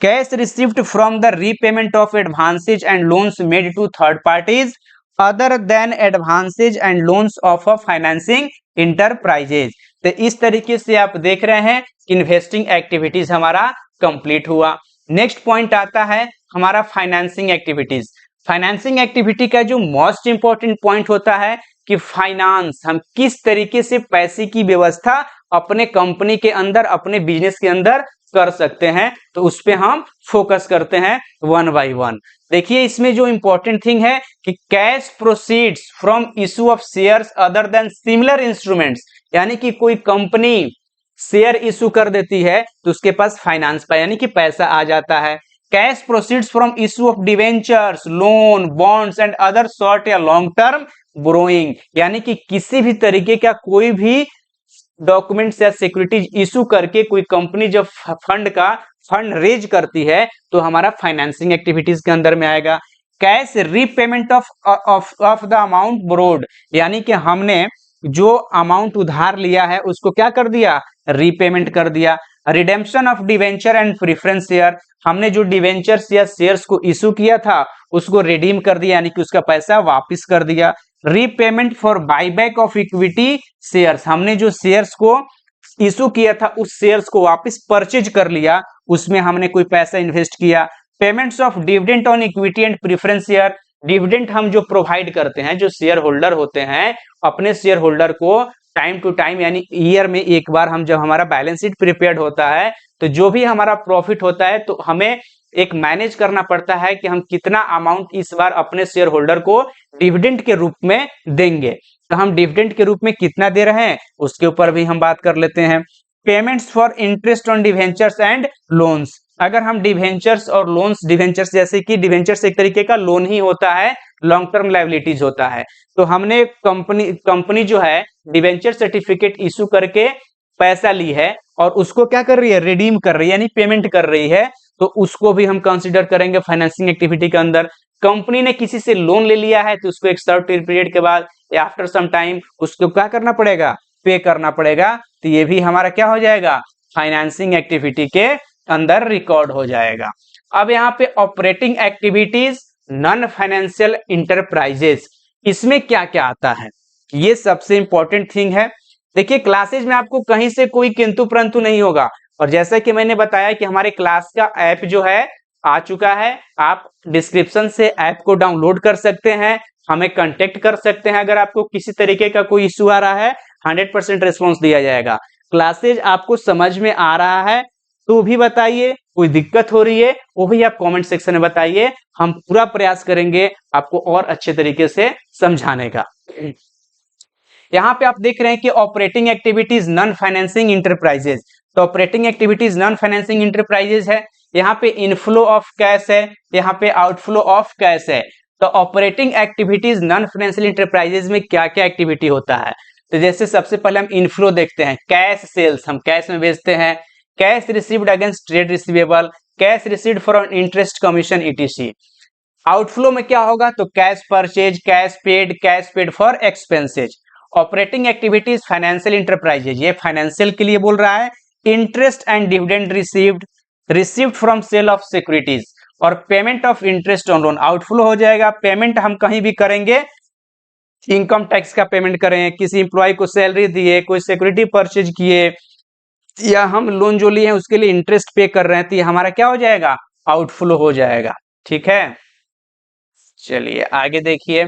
Cash received from the repayment of advances and loans made to third parties other than advances and loans of a financing enterprises. तो इस तरीके से आप देख रहे हैं इन्वेस्टिंग एक्टिविटीज हमारा कंप्लीट हुआ। नेक्स्ट पॉइंट आता है हमारा फाइनेंसिंग एक्टिविटीज। फाइनेंसिंग एक्टिविटी का जो मोस्ट इंपॉर्टेंट पॉइंट होता है कि फाइनेंस, हम किस तरीके से पैसे की व्यवस्था अपने कंपनी के अंदर, अपने बिजनेस के अंदर कर सकते हैं, तो उस पे हम फोकस करते हैं वन बाय वन। देखिए इसमें जो इंपॉर्टेंट थिंग है कि cash proceeds from issue of shares other than similar instruments, यानी कि कोई कंपनी शेयर इशू कर देती है तो उसके पास फाइनेंस पर यानी कि पैसा आ जाता है। Cash proceeds from issue of debentures, loan, bonds and other short या लॉन्ग टर्म बोरोइंग, यानी कि किसी भी तरीके का कोई भी डॉक्यूमेंट्स या सिक्योरिटीज इशू करके कोई कंपनी जब फंड रेज करती है तो हमारा फाइनेंसिंग एक्टिविटीज के अंदर में आएगा। Cash repayment of the amount borrowed, यानी कि हमने जो अमाउंट उधार लिया है उसको क्या कर दिया, रीपेमेंट कर दिया। Redemption of debenture and preference share, हमने जो डिवेंचर्स या शेयर्स को इशू किया था उसको रिडीम कर दिया, यानी कि उसका पैसा वापस कर दिया। Repayment for buyback of equity shares, हमने जो शेयर्स को इशू किया था उस शेयर्स को वापस परचेज कर लिया, उसमें हमने कोई पैसा इन्वेस्ट किया। Payments of dividend on equity and preference share, dividend हम जो प्रोवाइड करते हैं, जो शेयर होल्डर होते हैं अपने शेयर होल्डर को टाइम टू टाइम यानी ईयर में एक बार हम जब हमारा बैलेंस शीट प्रिपेयर्ड होता है तो जो भी हमारा प्रॉफिट होता है तो हमें एक मैनेज करना पड़ता है कि हम कितना अमाउंट इस बार अपने शेयर होल्डर को डिविडेंड के रूप में देंगे। तो हम डिविडेंड के रूप में कितना दे रहे हैं उसके ऊपर भी हम बात कर लेते हैं। Payments for interest on debentures and loans, अगर हम डिवेंचर्स और लोन्स, डिवेंचर्स जैसे कि डिवेंचर्स एक तरीके का लोन ही होता है, लॉन्ग टर्म लायबिलिटीज होता है, तो हमने कंपनी जो है डिवेंचर सर्टिफिकेट इशू करके पैसा ली है और उसको क्या कर रही है, रिडीम कर रही है यानी पेमेंट कर रही है, तो उसको भी हम कंसीडर करेंगे फाइनेंसिंग एक्टिविटी के अंदर। कंपनी ने किसी से लोन ले लिया है तो उसको एक सर्टेन पीरियड के बाद या आफ्टर सम टाइम उसको क्या करना पड़ेगा, पे करना पड़ेगा, तो ये भी हमारा क्या हो जाएगा, फाइनेंसिंग एक्टिविटी के अंदर रिकॉर्ड हो जाएगा। अब यहाँ पे operating activities non financial enterprises, इसमें क्या क्या आता है, ये सबसे इंपॉर्टेंट थिंग है। देखिए क्लासेज में आपको कहीं से कोई किंतु परंतु नहीं होगा, और जैसा कि मैंने बताया कि हमारे क्लास का ऐप जो है आ चुका है, आप डिस्क्रिप्शन से ऐप को डाउनलोड कर सकते हैं, हमें कांटेक्ट कर सकते हैं। अगर आपको किसी तरीके का कोई इश्यू आ रहा है 100% रिस्पॉन्स दिया जाएगा। क्लासेज आपको समझ में आ रहा है तो भी बताइए, कोई दिक्कत हो रही है वो भी आप कमेंट सेक्शन में बताइए, हम पूरा प्रयास करेंगे आपको और अच्छे तरीके से समझाने का। यहाँ पे आप देख रहे हैं कि operating activities non financing enterprises, तो operating activities non financing enterprises है, यहाँ पे इनफ्लो ऑफ कैश है, यहाँ पे आउटफ्लो ऑफ कैश है। तो operating activities non financial enterprises में क्या क्या एक्टिविटी होता है, तो जैसे सबसे पहले हम इनफ्लो देखते हैं, कैश सेल्स, हम कैश में बेचते हैं, cash received against trade receivable, cash received for interest commission etc. Outflow में क्या होगा, तो cash purchase, cash paid for expenses. Operating activities financial enterprises, ये फाइनेंशियल के लिए बोल रहा है। Interest and dividend received from sale of securities, और payment of interest on loan outflow हो जाएगा। पेमेंट हम कहीं भी करेंगे, इनकम टैक्स का पेमेंट करें, किसी इंप्लॉय को सैलरी दिए, कोई सिक्योरिटी परचेज किए, या हम लोन जो लिए हैं उसके लिए इंटरेस्ट पे कर रहे हैं, तो ये हमारा क्या हो जाएगा, आउटफ्लो हो जाएगा। ठीक है, चलिए आगे देखिए,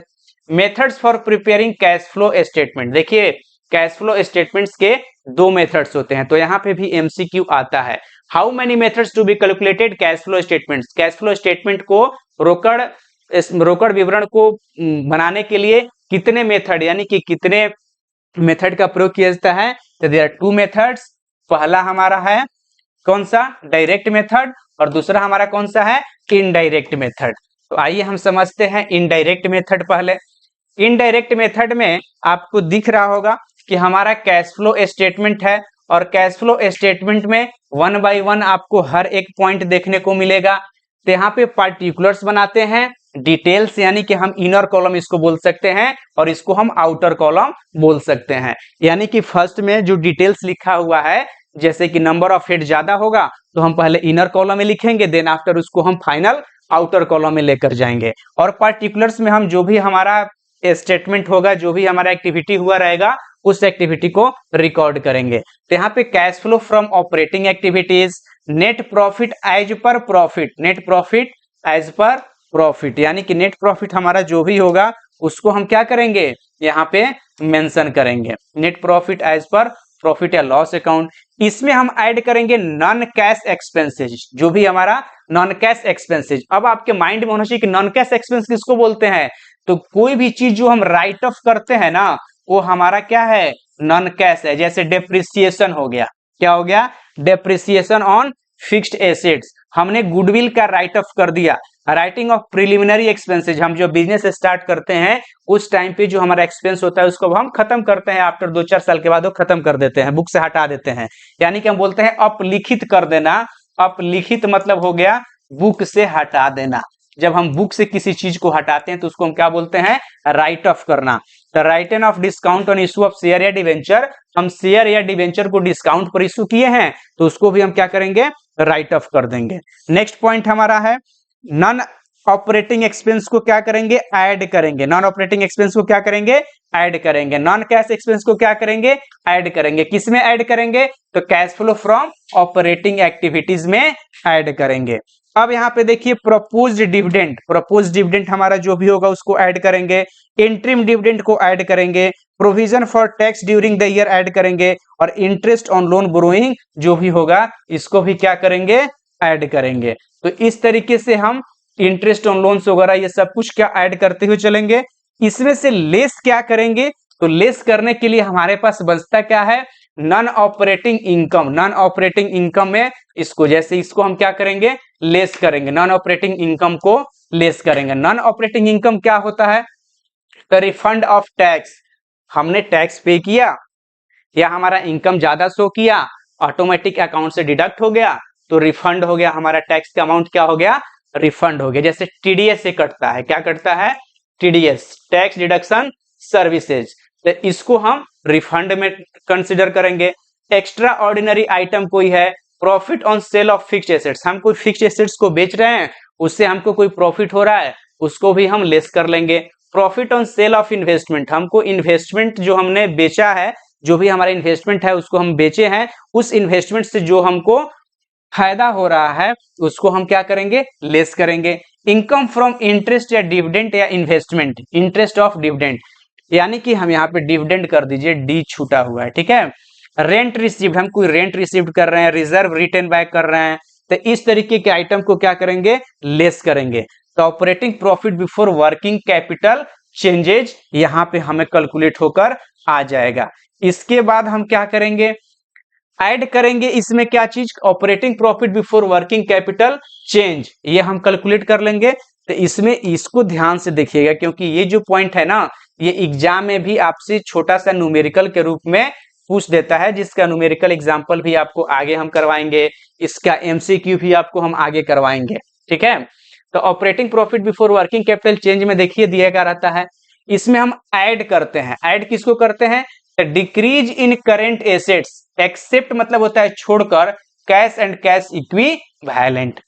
methods for preparing cash flow statement. देखिए कैश फ्लो स्टेटमेंट्स के दो मेथड्स होते हैं, तो यहाँ पे भी एमसीक्यू आता है। How many methods to be calculated cash flow statements, cash flow statement को रोकड़ विवरण को बनाने के लिए कितने मेथड यानी कि कितने मेथड का प्रयोग किया जाता है, तो देयर आर टू मेथड्स। पहला हमारा है कौन सा, डायरेक्ट मेथड, और दूसरा हमारा कौन सा है, इनडायरेक्ट मेथड। तो आइए हम समझते हैं इनडायरेक्ट मेथड पहले। इनडायरेक्ट मेथड में आपको दिख रहा होगा कि हमारा कैश फ्लो स्टेटमेंट है, और कैश फ्लो स्टेटमेंट में 1 बाय 1 आपको हर एक पॉइंट देखने को मिलेगा। तो यहाँ पे पार्टिकुलर्स बनाते हैं, डिटेल्स यानी कि हम इनर कॉलम इसको बोल सकते हैं, और इसको हम आउटर कॉलम बोल सकते हैं। यानी कि फर्स्ट में जो डिटेल्स लिखा हुआ है, जैसे कि नंबर ऑफ हेड ज्यादा होगा तो हम पहले इनर कॉलम में लिखेंगे, देन आफ्टर उसको हम फाइनल आउटर कॉलम में लेकर जाएंगे। और पार्टिकुलर्स में हम जो भी हमारा स्टेटमेंट होगा, जो भी हमारा एक्टिविटी हुआ रहेगा, उस एक्टिविटी को रिकॉर्ड करेंगे। तो यहाँ पे cash flow from operating activities, net profit as per profit, net profit as per profit, यानी कि नेट प्रॉफिट हमारा जो भी होगा उसको हम क्या करेंगे, यहाँ पे मेंशन करेंगे, net profit as per profit या लॉस अकाउंट। इसमें हम ऐड करेंगे नॉन कैश एक्सपेंसेस, जो भी हमारा नॉन कैश एक्सपेंसेस। अब आपके माइंड में होना चाहिए कि नॉन कैश एक्सपेंस किसको बोलते हैं, तो कोई भी चीज जो हम राइट ऑफ करते हैं ना, वो हमारा क्या है, नॉन कैश है। जैसे डेप्रिसिएशन हो गया, क्या हो गया, डेप्रिसिएशन ऑन फिक्स्ड एसेट्स, हमने गुडविल का राइट ऑफ कर दिया। राइटिंग ऑफ प्रिलिमिनरी एक्सपेंसेज, हम जो बिजनेस स्टार्ट करते हैं उस टाइम पे जो हमारा एक्सपेंस होता है उसको हम खत्म करते हैं, आफ्टर 2-4 साल के बाद वो खत्म कर देते हैं, बुक से हटा देते हैं, यानी कि हम बोलते हैं अपलिखित कर देना। अपलिखित मतलब हो गया बुक से हटा देना। जब हम बुक से किसी चीज को हटाते हैं तो उसको हम क्या बोलते हैं, राइट ऑफ करना। तो written of discount on issue of share या डिवेंचर, हम शेयर या डिवेंचर को डिस्काउंट पर इशू किए हैं तो उसको भी हम क्या करेंगे, राइट ऑफ कर देंगे। नेक्स्ट पॉइंट हमारा है नॉन ऑपरेटिंग एक्सपेंस को क्या करेंगे, ऐड करेंगे। नॉन ऑपरेटिंग एक्सपेंस को क्या करेंगे, ऐड करेंगे। नॉन कैश एक्सपेंस को क्या करेंगे, ऐड करेंगे। किसमें ऐड करेंगे, तो cash flow from operating activities में ऐड करेंगे। अब यहाँ पे देखिए प्रपोज्ड डिविडेंड, प्रपोज्ड डिविडेंड हमारा जो भी होगा उसको ऐड करेंगे। इंटरिम डिविडेंड को ऐड करेंगे। Provision for tax during the year add करेंगे। और इंटरेस्ट ऑन लोन बोरोइंग जो भी होगा इसको भी क्या करेंगे, ऐड करेंगे। तो इस तरीके से हम इंटरेस्ट ऑन लोन्स वगैरह ये सब कुछ क्या ऐड करते हुए चलेंगे। इसमें से लेस क्या करेंगे, तो लेस करने के लिए हमारे पास बचता क्या है, non operating income. Non operating income में इसको, जैसे इसको हम क्या करेंगे, लेस करेंगे। नॉन ऑपरेटिंग इनकम को लेस करेंगे। नॉन ऑपरेटिंग इनकम क्या होता है, तो रिफंड ऑफ टैक्स। हमने टैक्स पे किया या हमारा इनकम ज्यादा शो किया, ऑटोमेटिक अकाउंट से डिडक्ट हो गया, तो रिफंड हो गया, हमारा टैक्स का अमाउंट क्या हो गया, रिफंड हो गया। जैसे टीडीएस से कटता है, क्या कटता है, टीडीएस, टैक्स डिडक्शन सर्विसेज, तो इसको हम रिफंड में कंसिडर करेंगे। एक्स्ट्रा ऑर्डिनरी आइटम कोई है, profit on sale of fixed assets, हम कोई फिक्स्ड एसेट्स को बेच रहे हैं, उससे हमको कोई प्रॉफिट हो रहा है, उसको भी हम लेस कर लेंगे। Profit on sale of investment, हमको इन्वेस्टमेंट जो हमने बेचा है, जो भी हमारा इन्वेस्टमेंट है उसको हम बेचे हैं, उस इन्वेस्टमेंट से जो हमको फायदा हो रहा है उसको हम क्या करेंगे, लेस करेंगे। इनकम फ्रॉम इंटरेस्ट या डिविडेंड या इन्वेस्टमेंट, इंटरेस्ट ऑफ डिविडेंड, यानी कि हम यहाँ पे डिविडेंड कर दीजिए, डी छूटा हुआ है, ठीक है। रेंट रिसीव्ड, हम कोई रेंट रिसीव्ड कर रहे हैं, रिजर्व रिटर्न बैक कर रहे हैं, तो इस तरीके के आइटम को क्या करेंगे, लेस करेंगे। तो operating profit before working capital changes यहाँ पे हमें कैलकुलेट होकर आ जाएगा। इसके बाद हम क्या करेंगे, ऐड करेंगे इसमें क्या चीज, operating profit before working capital change, ये हम कैलकुलेट कर लेंगे। तो इसमें इसको ध्यान से देखिएगा, क्योंकि ये जो पॉइंट है ना, ये एग्जाम में भी आपसे छोटा सा न्यूमेरिकल के रूप में पूछ देता है, जिसका न्यूमेरिकल एग्जाम्पल भी आपको आगे हम करवाएंगे, इसका एमसीक्यू भी आपको हम आगे करवाएंगे, ठीक है। तो operating profit before working capital change में देखिए दिया गया रहता है, इसमें हम ऐड करते हैं। ऐड किसको करते हैं, decrease in current assets, except मतलब होता है छोड़कर, कैश एंड कैश इक्विवेलेंट।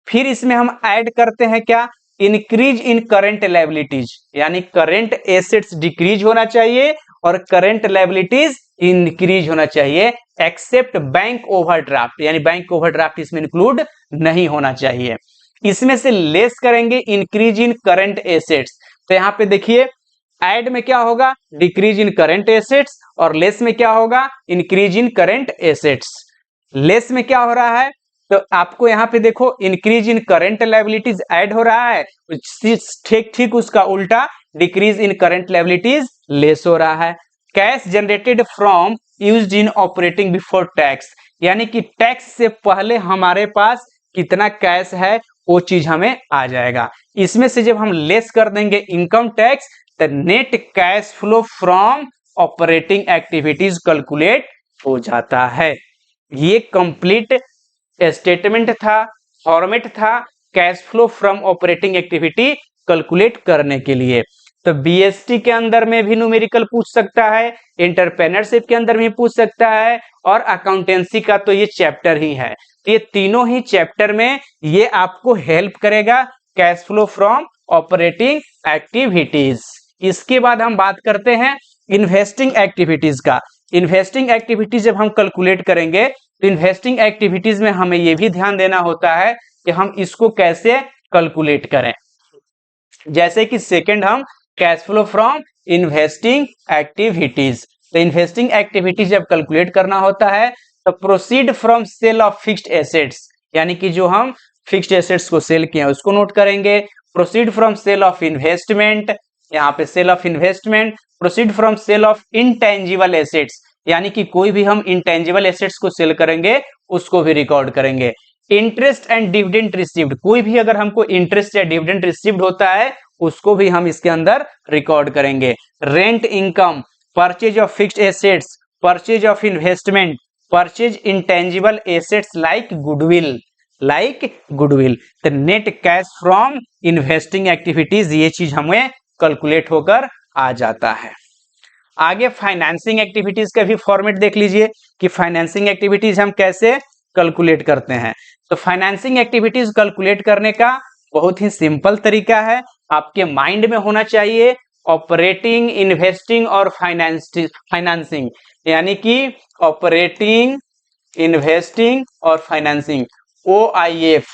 फिर इसमें हम ऐड करते हैं क्या, इंक्रीज इन करेंट लायबिलिटीज, यानी करेंट एसेट्स डिक्रीज होना चाहिए और करेंट लायबिलिटीज इंक्रीज होना चाहिए, एक्सेप्ट बैंक ओवरड्राफ्ट, यानी बैंक ओवरड्राफ्ट इसमें इंक्लूड नहीं होना चाहिए। इसमें से लेस करेंगे इंक्रीज इन करेंट एसेट्स, तो यहाँ पे देखिए ऐड में क्या होगा, डिक्रीज इन करेंट एसेट्स, और लेस में क्या होगा, increase in current assets. Less में क्या हो रहा है, तो आपको यहाँ पे देखो increase in current liabilities add हो रहा है, ठीक उसका उल्टा decrease in current liabilities less हो रहा है। Cash generated from used in operating before tax, यानी कि टैक्स से पहले हमारे पास कितना कैश है वो चीज हमें आ जाएगा। इसमें से जब हम लेस कर देंगे इनकम टैक्स, तो net cash flow from operating activities calculate हो जाता है। ये कंप्लीट स्टेटमेंट था, फॉर्मेट था cash flow from operating activity calculate करने के लिए। तो बीएसटी के अंदर में भी न्यूमेरिकल पूछ सकता है, एंटरप्रेन्योरशिप के अंदर भी पूछ सकता है, और अकाउंटेंसी का तो ये चैप्टर ही है। तो ये तीनों ही चैप्टर में ये आपको हेल्प करेगा, cash flow from operating activities. इसके बाद हम बात करते हैं इन्वेस्टिंग एक्टिविटीज का। इन्वेस्टिंग एक्टिविटीज जब हम कैलकुलेट करेंगे, तो इन्वेस्टिंग एक्टिविटीज में हमें यह भी ध्यान देना होता है कि हम इसको कैसे कैलकुलेट करें। जैसे कि सेकंड हम cash flow from investing activities, तो इन्वेस्टिंग एक्टिविटीज जब कैलकुलेट करना होता है, तो proceed from sale of fixed assets, यानी कि जो हम फिक्स्ड एसेट्स को सेल किए हैं उसको नोट करेंगे। Proceed from sale of investment, यहाँ पे sale of investment. Proceed from sale of intangible assets, यानी कि कोई भी हम इंटेंजिबल एसेट्स को सेल करेंगे उसको भी रिकॉर्ड करेंगे। इंटरेस्ट एंड डिविडेंड रिसीव्ड, कोई भी अगर हमको इंटरेस्ट या डिविडेंड रिसीव्ड होता है उसको भी हम इसके अंदर रिकॉर्ड करेंगे। Rent income, purchase of fixed assets, purchase of investment, purchase intangible assets like goodwill, तो net cash from investing activities, ये चीज हमें कैलकुलेट होकर आ जाता है। आगे फाइनेंसिंग एक्टिविटीज का भी फॉर्मेट देख लीजिए कि फाइनेंसिंग एक्टिविटीज हम कैसे कैलकुलेट करते हैं। तो फाइनेंसिंग एक्टिविटीज कैलकुलेट करने का बहुत ही सिंपल तरीका है, आपके माइंड में होना चाहिए। ऑपरेटिंग, इन्वेस्टिंग और फाइनेंसिंग, यानी कि ऑपरेटिंग, इन्वेस्टिंग और फाइनेंसिंग, OIF।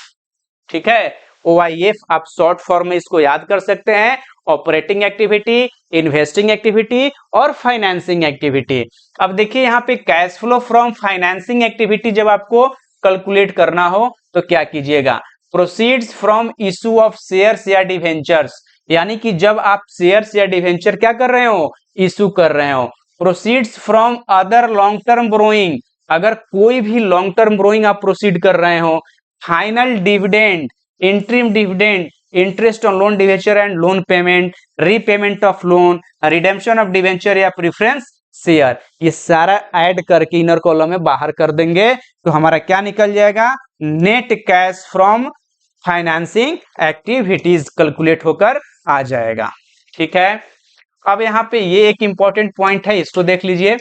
ठीक है, OIF आप शॉर्ट फॉर्म में इसको याद कर सकते हैं। ऑपरेटिंग एक्टिविटी, इन्वेस्टिंग एक्टिविटी और फाइनेंसिंग एक्टिविटी। अब देखिए यहाँ पे cash flow from financing activity जब आपको कैलकुलेट करना हो तो क्या कीजिएगा, proceeds from issue of shares या डिवेंचर्स, यानी कि जब आप शेयर्स या डिवेंचर क्या कर रहे हो, इशू कर रहे हो। Proceeds from other long term borrowing, अगर कोई भी लॉन्ग टर्म बोरोइंग आप प्रोसीड कर रहे हो। Final dividend, interim dividend, interest on loan debenture and loan payment, repayment of loan, redemption of debenture या प्रेफरेंस शेयर, ये सारा ऐड करके इनर कॉलम में बाहर कर देंगे तो हमारा क्या निकल जाएगा, net cash from financing activities calculate होकर आ जाएगा। ठीक है, अब यहाँ पे ये एक इंपॉर्टेंट पॉइंट है, इसको देख लीजिए।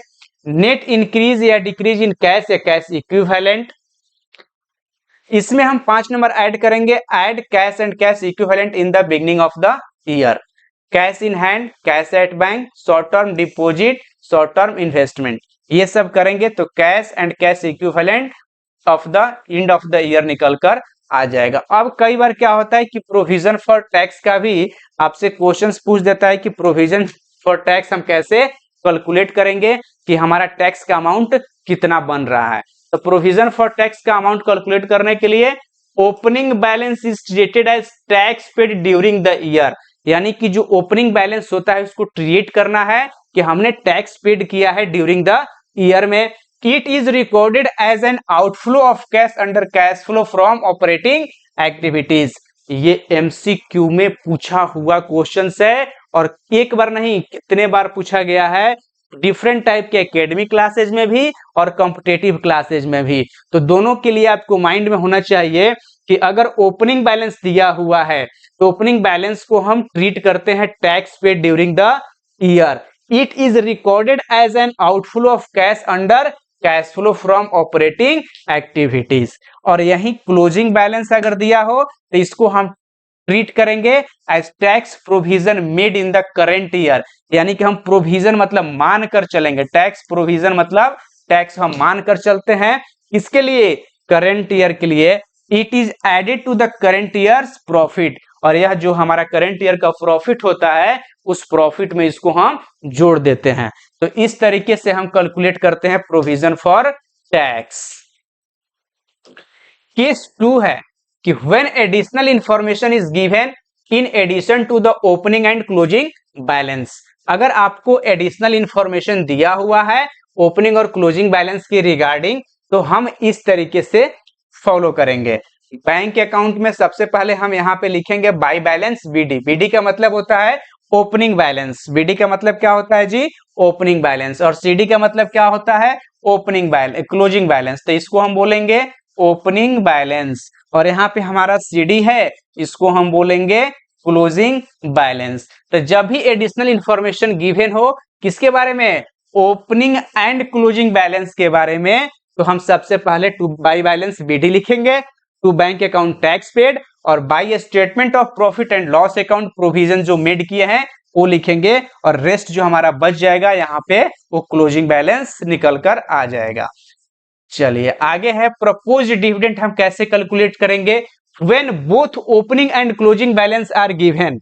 नेट इंक्रीज या डिक्रीज इन कैश या कैश इक्विवेलेंट, इसमें हम 5 नंबर ऐड करेंगे। Add cash and cash equivalent in the beginning of the year, cash in hand, cash at bank, short term deposit, short term investment, ये सब करेंगे तो cash and cash equivalent of the end of the year निकल कर आ जाएगा। अब कई बार क्या होता है कि प्रोविजन फॉर टैक्स का भी आपसे क्वेश्चंस पूछ देता है कि प्रोविजन फॉर टैक्स हम कैसे कैलकुलेट करेंगे कि हमारा टैक्स का अमाउंट कितना बन रहा है। तो प्रोविजन फॉर टैक्स का अमाउंट कैलकुलेट करने के लिए opening balance is treated as tax paid during the year, यानी कि जो ओपनिंग बैलेंस होता है उसको ट्रीट करना है कि हमने टैक्स पेड किया है ड्यूरिंग द ईयर में। It is recorded as an outflow of cash under cash flow from operating activities, ये MCQ में पूछा हुआ क्वेश्चन है और एक बार नहीं कितने बार पूछा गया है, डिफरेंट टाइप के एकेडमिक क्लासेज में भी और कॉम्पिटेटिव क्लासेज में भी। तो दोनों के लिए आपको माइंड में होना चाहिए कि अगर ओपनिंग बैलेंस दिया हुआ है तो ओपनिंग बैलेंस को हम ट्रीट करते हैं tax paid during the year. It is recorded as an outflow of cash under cash flow from operating activities. और यही क्लोजिंग बैलेंस अगर दिया हो तो इसको हम ट्रीट करेंगे as tax provision made in the current year, यानी कि हम प्रोविजन मतलब मान कर चलेंगे, टैक्स प्रोविजन मतलब टैक्स हम मान कर चलते हैं। इसके लिए करेंट ईयर के लिए it is added to the current year's profit, और यह जो हमारा करेंट ईयर का प्रॉफिट होता है उस प्रॉफिट में इसको हम जोड़ देते हैं। तो इस तरीके से हम कैलकुलेट करते हैं प्रोविजन फॉर टैक्स। केस 2 है कि when additional information is given in addition to the opening and closing balance, अगर आपको एडिशनल इंफॉर्मेशन दिया हुआ है ओपनिंग और क्लोजिंग बैलेंस के रिगार्डिंग तो हम इस तरीके से फॉलो करेंगे। बैंक अकाउंट में सबसे पहले हम यहाँ पे लिखेंगे बाय बैलेंस BD, BD का मतलब होता है ओपनिंग बैलेंस, BD का मतलब क्या होता है जी, ओपनिंग बैलेंस, और CD का मतलब क्या होता है, ओपनिंग बैलेंस, क्लोजिंग बैलेंस, तो इसको हम बोलेंगे ओपनिंग बैलेंस। और यहाँ पे हमारा CD है, इसको हम बोलेंगे क्लोजिंग बैलेंस। तो जब भी एडिशनल इंफॉर्मेशन गिवन हो किसके बारे में, ओपनिंग एंड क्लोजिंग बैलेंस के बारे में, तो हम सबसे पहले टू बाय बैलेंस BD लिखेंगे, to bank account tax paid, और by statement of profit and loss account provision जो मेड किए हैं वो लिखेंगे, और रेस्ट जो हमारा बच जाएगा यहाँ पे वो क्लोजिंग बैलेंस निकल कर आ जाएगा। चलिए आगे है प्रपोज डिविडेंड हम कैसे कैलकुलेट करेंगे, when both opening and closing balance are given,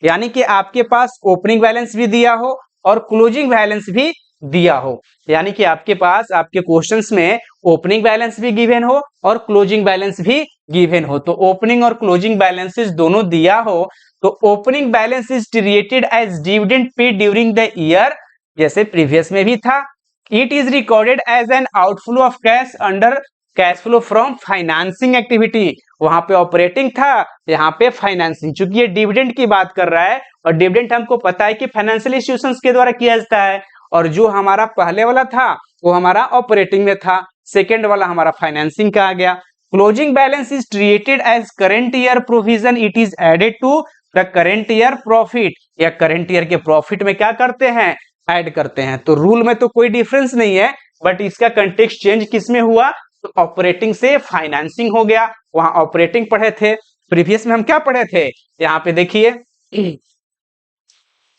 यानी कि आपके पास ओपनिंग बैलेंस भी दिया हो और क्लोजिंग बैलेंस भी दिया हो, यानी कि आपके पास आपके क्वेश्चंस में ओपनिंग बैलेंस भी गिवन हो और क्लोजिंग बैलेंस भी गिवन हो। तो ओपनिंग और क्लोजिंग बैलेंसेस दोनों दिया हो तो opening balance is treated as dividend paid during the year, जैसे प्रीवियस में भी था। It is recorded as an outflow of cash under cash flow from financing activity, वहां पे ऑपरेटिंग था, यहाँ पे फाइनेंसिंग, चूंकि ये डिविडेंड की बात कर रहा है और डिविडेंड हमको पता है कि फाइनेंशियल इंस्टीट्यूशंस के द्वारा किया जाता है, और जो हमारा पहले वाला था वो हमारा ऑपरेटिंग में था, सेकेंड वाला हमारा फाइनेंसिंग का आ गया। Closing balance is treated as current year provision, it is added to the current year profit, या करेंट ईयर के प्रॉफिट में क्या करते हैं, ऐड करते हैं। तो रूल में तो कोई डिफरेंस नहीं है, बट इसका कंटेक्स्ट चेंज किस में हुआ, तो ऑपरेटिंग से फाइनेंसिंग हो गया, वहां ऑपरेटिंग पढ़े थे, प्रीवियस में हम क्या पढ़े थे, यहाँ पे देखिए,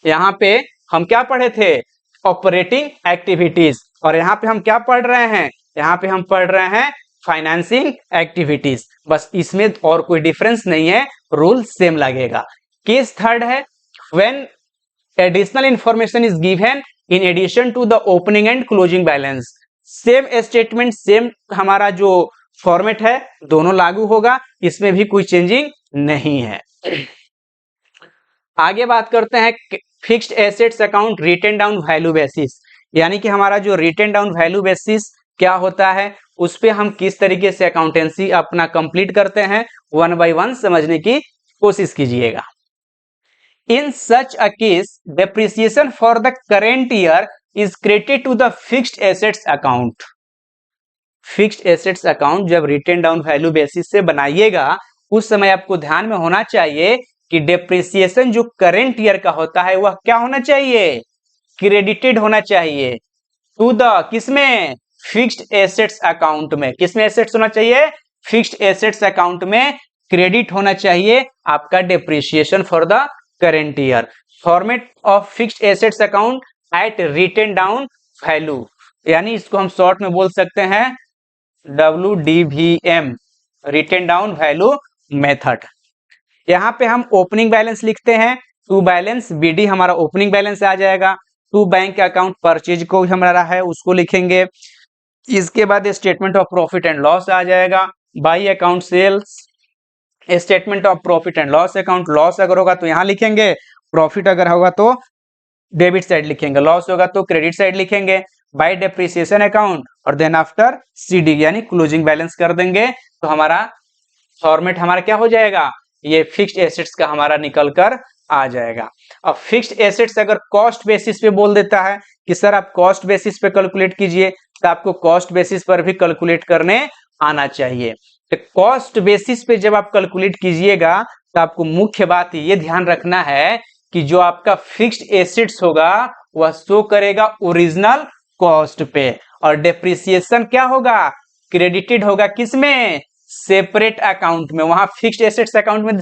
यहाँ पे हम क्या पढ़े थे, ऑपरेटिंग एक्टिविटीज, और यहाँ पे हम क्या पढ़ रहे हैं, यहाँ पे हम पढ़ रहे हैं फाइनेंसिंग एक्टिविटीज। बस इसमें और कोई डिफरेंस नहीं है, रूल सेम लगेगा। केस थर्ड है, when additional information is given in addition to the opening and closing balance. Same statement, same हमारा जो फॉर्मेट है दोनों लागू होगा, इसमें भी कोई चेंजिंग नहीं है। आगे बात करते हैं fixed assets account written down value basis, यानी कि हमारा जो रिटेन डाउन वैल्यू बेसिस क्या होता है, उस पे हम किस तरीके से अकाउंटेंसी अपना कंप्लीट करते हैं, वन बाय वन समझने की कोशिश कीजिएगा। In such a case depreciation for the current year is credited to the fixed assets account. Fixed assets account जब रिटेन डाउन वैल्यू बेसिस से बनाइएगा, उस समय आपको ध्यान में होना चाहिए कि डेप्रिसिएशन जो करेंट ईयर का होता है वह क्या होना चाहिए, क्रेडिटेड होना चाहिए टू द, किसमें, फिक्स्ड एसेट्स अकाउंट में। किसमें एसेट्स होना चाहिए, फिक्स्ड एसेट्स अकाउंट में क्रेडिट होना चाहिए आपका depreciation for the current year. Format of fixed assets account at written down value, यानी इसको हम शॉर्ट में बोल सकते हैं WDVM, written down value method. यहाँ पे हम ओपनिंग बैलेंस लिखते हैं, टू बैलेंस BD हमारा ओपनिंग बैलेंस आ जाएगा, टू बैंक अकाउंट परचेज को हमारा है उसको लिखेंगे, इसके बाद statement of profit and loss आ जाएगा, by account sales, statement of profit and loss account, loss अगर होगा तो यहाँ लिखेंगे, प्रॉफिट अगर होगा तो डेबिट साइड लिखेंगे, लॉस होगा तो क्रेडिट साइड लिखेंगे, बाय डेप्रिसिएशन अकाउंट, और देन आफ्टर CD यानी क्लोजिंग बैलेंस कर देंगे, तो हमारा फॉर्मेट हमारा क्या हो जाएगा, ये फिक्स्ड एसेट्स का हमारा निकल कर आ जाएगा। अब फिक्स्ड एसेट्स अगर कॉस्ट बेसिस पे बोल देता है कि सर आप कॉस्ट बेसिस पे कैलकुलेट कीजिए, तो आपको कॉस्ट बेसिस पर भी कैलकुलेट करने आना चाहिए। तो कॉस्ट बेसिस पे जब आप कैलकुलेट कीजिएगा, तो आपको मुख्य बात ये ध्यान रखना है कि जो आपका फिक्स्ड एसेट्स होगा वह शो करेगा ओरिजिनल कॉस्ट पे, और डेप्रिसिएशन क्या होगा, क्रेडिटेड होगा किसमें, सेपरेट अकाउंट में। वहां फिक्स्ड एसेट्स अकाउंट में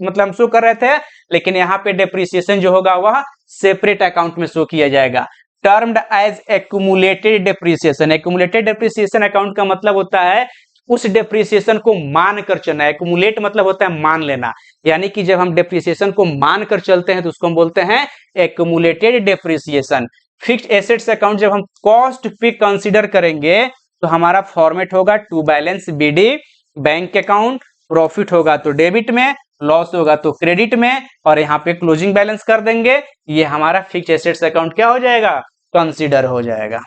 मतलब शो कर रहे थे, लेकिन यहाँ पे डेप्रिसिएशन जो होगा वह सेपरेट अकाउंट में शो किया जाएगा। Termed as accumulated depreciation. Accumulated depreciation account का मतलब होता है उस डेप्रिसिएशन को मान कर चलना। एक्यूमुलेट मतलब होता है मान लेना, यानी कि जब हम डेप्रिसिएशन को मान कर चलते हैं तो उसको हम बोलते हैं accumulated depreciation. Fixed assets account जब हम कॉस्ट पे कंसीडर करेंगे तो हमारा फॉर्मेट होगा to balance BD, bank account, profit होगा तो डेबिट में, लॉस होगा तो क्रेडिट में, और यहाँ पे क्लोजिंग बैलेंस कर देंगे, ये हमारा फिक्स्ड एसेट्स अकाउंट क्या हो जाएगा, कंसीडर हो जाएगा।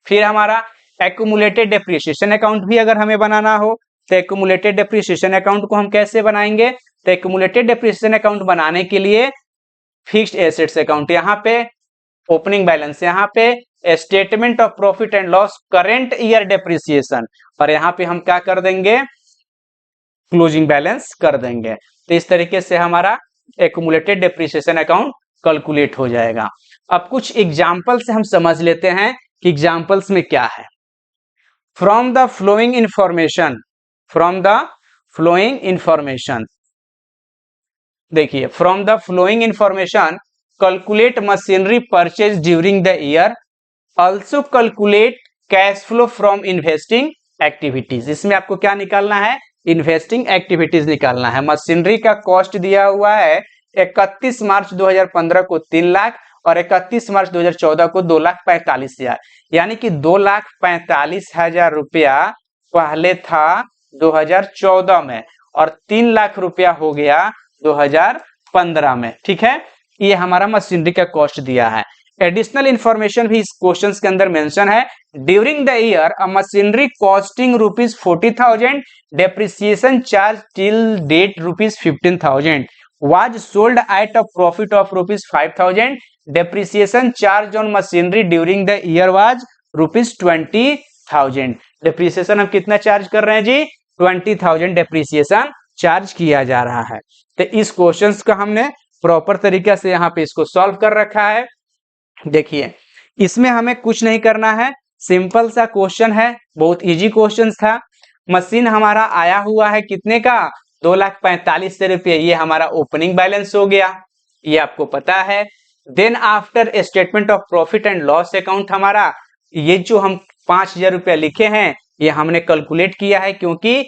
फिर हमारा एक्यूमुलेटेड डेप्रिसिएशन अकाउंट भी अगर हमें बनाना हो तो एक्यूमुलेटेड डेप्रिसिएशन अकाउंट को हम कैसे बनाएंगे, तो एक्यूमुलेटेड डेप्रिसिएशन अकाउंट बनाने के लिए फिक्स्ड एसेट्स अकाउंट यहाँ पे, ओपनिंग बैलेंस यहाँ पे, statement of profit and loss current year depreciation, और यहाँ पे हम क्या कर देंगे, क्लोजिंग बैलेंस कर देंगे। तो इस तरीके से हमारा एक्यूमुलेटेड डेप्रिसिएशन अकाउंट कैलकुलेट हो जाएगा। अब कुछ एग्जांपल से हम समझ लेते हैं कि एग्जांपल्स में क्या है। From the following information, from the following information, देखिए, from the following information calculate machinery purchase during the year, also calculate cash flow from investing activities. इसमें आपको क्या निकालना है, इन्वेस्टिंग एक्टिविटीज निकालना है। मशीनरी का कॉस्ट दिया हुआ है 31 मार्च 2015 को 3 लाख और 31 मार्च 2014 को 2,45,000, यानी कि 2,45,000 रुपया पहले था 2014 में और 3 लाख रुपया हो गया 2015 में। ठीक है, ये हमारा मशीनरी का कॉस्ट दिया है। एडिशनल इंफॉर्मेशन भी इस क्वेश्चन के अंदर मेंशन है। During the year a machinery costing ₹40,000, depreciation charge till date ₹15,000 was sold at a profit of ₹5,000. Depreciation charge on machinery during the year was ₹20,000. Depreciation हम कितना चार्ज कर रहे हैं जी, 20,000 डेप्रिसिएशन चार्ज किया जा रहा है। तो इस क्वेश्चंस का हमने प्रॉपर तरीके से यहाँ पे इसको सॉल्व कर रखा है। देखिए, इसमें हमें कुछ नहीं करना है, सिंपल सा क्वेश्चन है, बहुत इजी क्वेश्चन था। मशीन हमारा आया हुआ है कितने का, 2,45,000 रुपये, ये हमारा ओपनिंग बैलेंस हो गया, ये आपको पता है। Then after statement of profit and loss account, हमारा ये जो हम 5,000 रुपया लिखे हैं ये हमने कैलकुलेट किया है, क्योंकि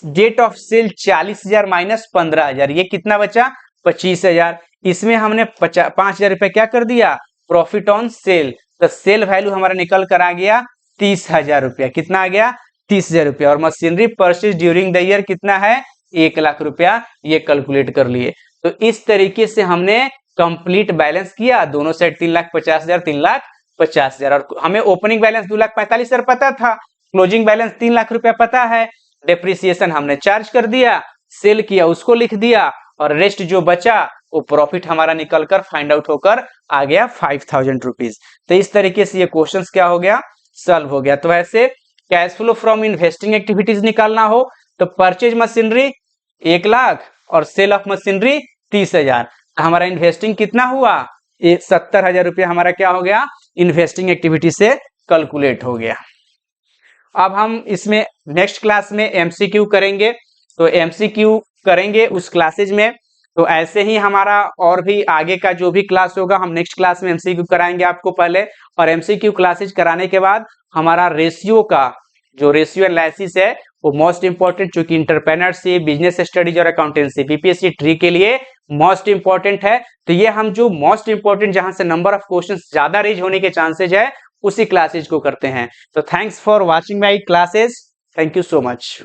डेट ऑफ सेल 40,000 माइनस 15,000, ये कितना बचा, 25,000। इसमें हमने 5,000 रुपया क्या कर दिया, प्रॉफिट ऑन सेल, तो सेल वैल्यू हमारा निकल कर आ गया 30,000 रुपया। कितना आ गया, 30,000 रुपया। और machinery purchase during the year कितना है, 1,00,000 रुपया, ये कैलकुलेट कर लिए। तो इस तरीके से हमने कंप्लीट बैलेंस किया, दोनों साइड 3,50,000 3,50,000, और हमें ओपनिंग बैलेंस 2,45,000 पता था, क्लोजिंग बैलेंस 3,00,000 रुपया पता है, डेप्रिसिएशन हमने चार्ज कर दिया, सेल किया उसको लिख दिया, और रेस्ट जो बचा वो प्रॉफिट हमारा निकलकर फाइंड आउट होकर आ गया 5,000 रुपीज। तो इस तरीके से ये क्वेश्चंस क्या हो गया, सॉल्व हो गया। तो ऐसे cash flow from investing activities निकालना हो तो परचेज मशीनरी 1,00,000 और सेल ऑफ मशीनरी 30,000, हमारा इन्वेस्टिंग कितना हुआ, 70,000 रुपया हमारा क्या हो गया, इन्वेस्टिंग एक्टिविटी से कैलकुलेट हो गया। अब हम इसमें नेक्स्ट क्लास में एमसीक्यू करेंगे, तो एमसीक्यू करेंगे उस क्लासेज में। तो ऐसे ही हमारा और भी आगे का जो भी क्लास होगा हम नेक्स्ट क्लास में एमसीक्यू कराएंगे आपको पहले, और एमसीक्यू क्लासेज कराने के बाद हमारा रेशियो का जो रेशियो एनालिसिस है वो मोस्ट इंपॉर्टेंट, चूंकि इंटरप्रेन्योरशिप, बिजनेस स्टडीज और अकाउंटेंसी बीपीएससी ट्री के लिए मोस्ट इंपॉर्टेंट है। तो ये हम जो मोस्ट इंपॉर्टेंट जहां से नंबर ऑफ क्वेश्चंस ज्यादा रेज होने के चांसेज है उसी क्लासेज को करते हैं। तो thanks for watching my classes, thank you so much.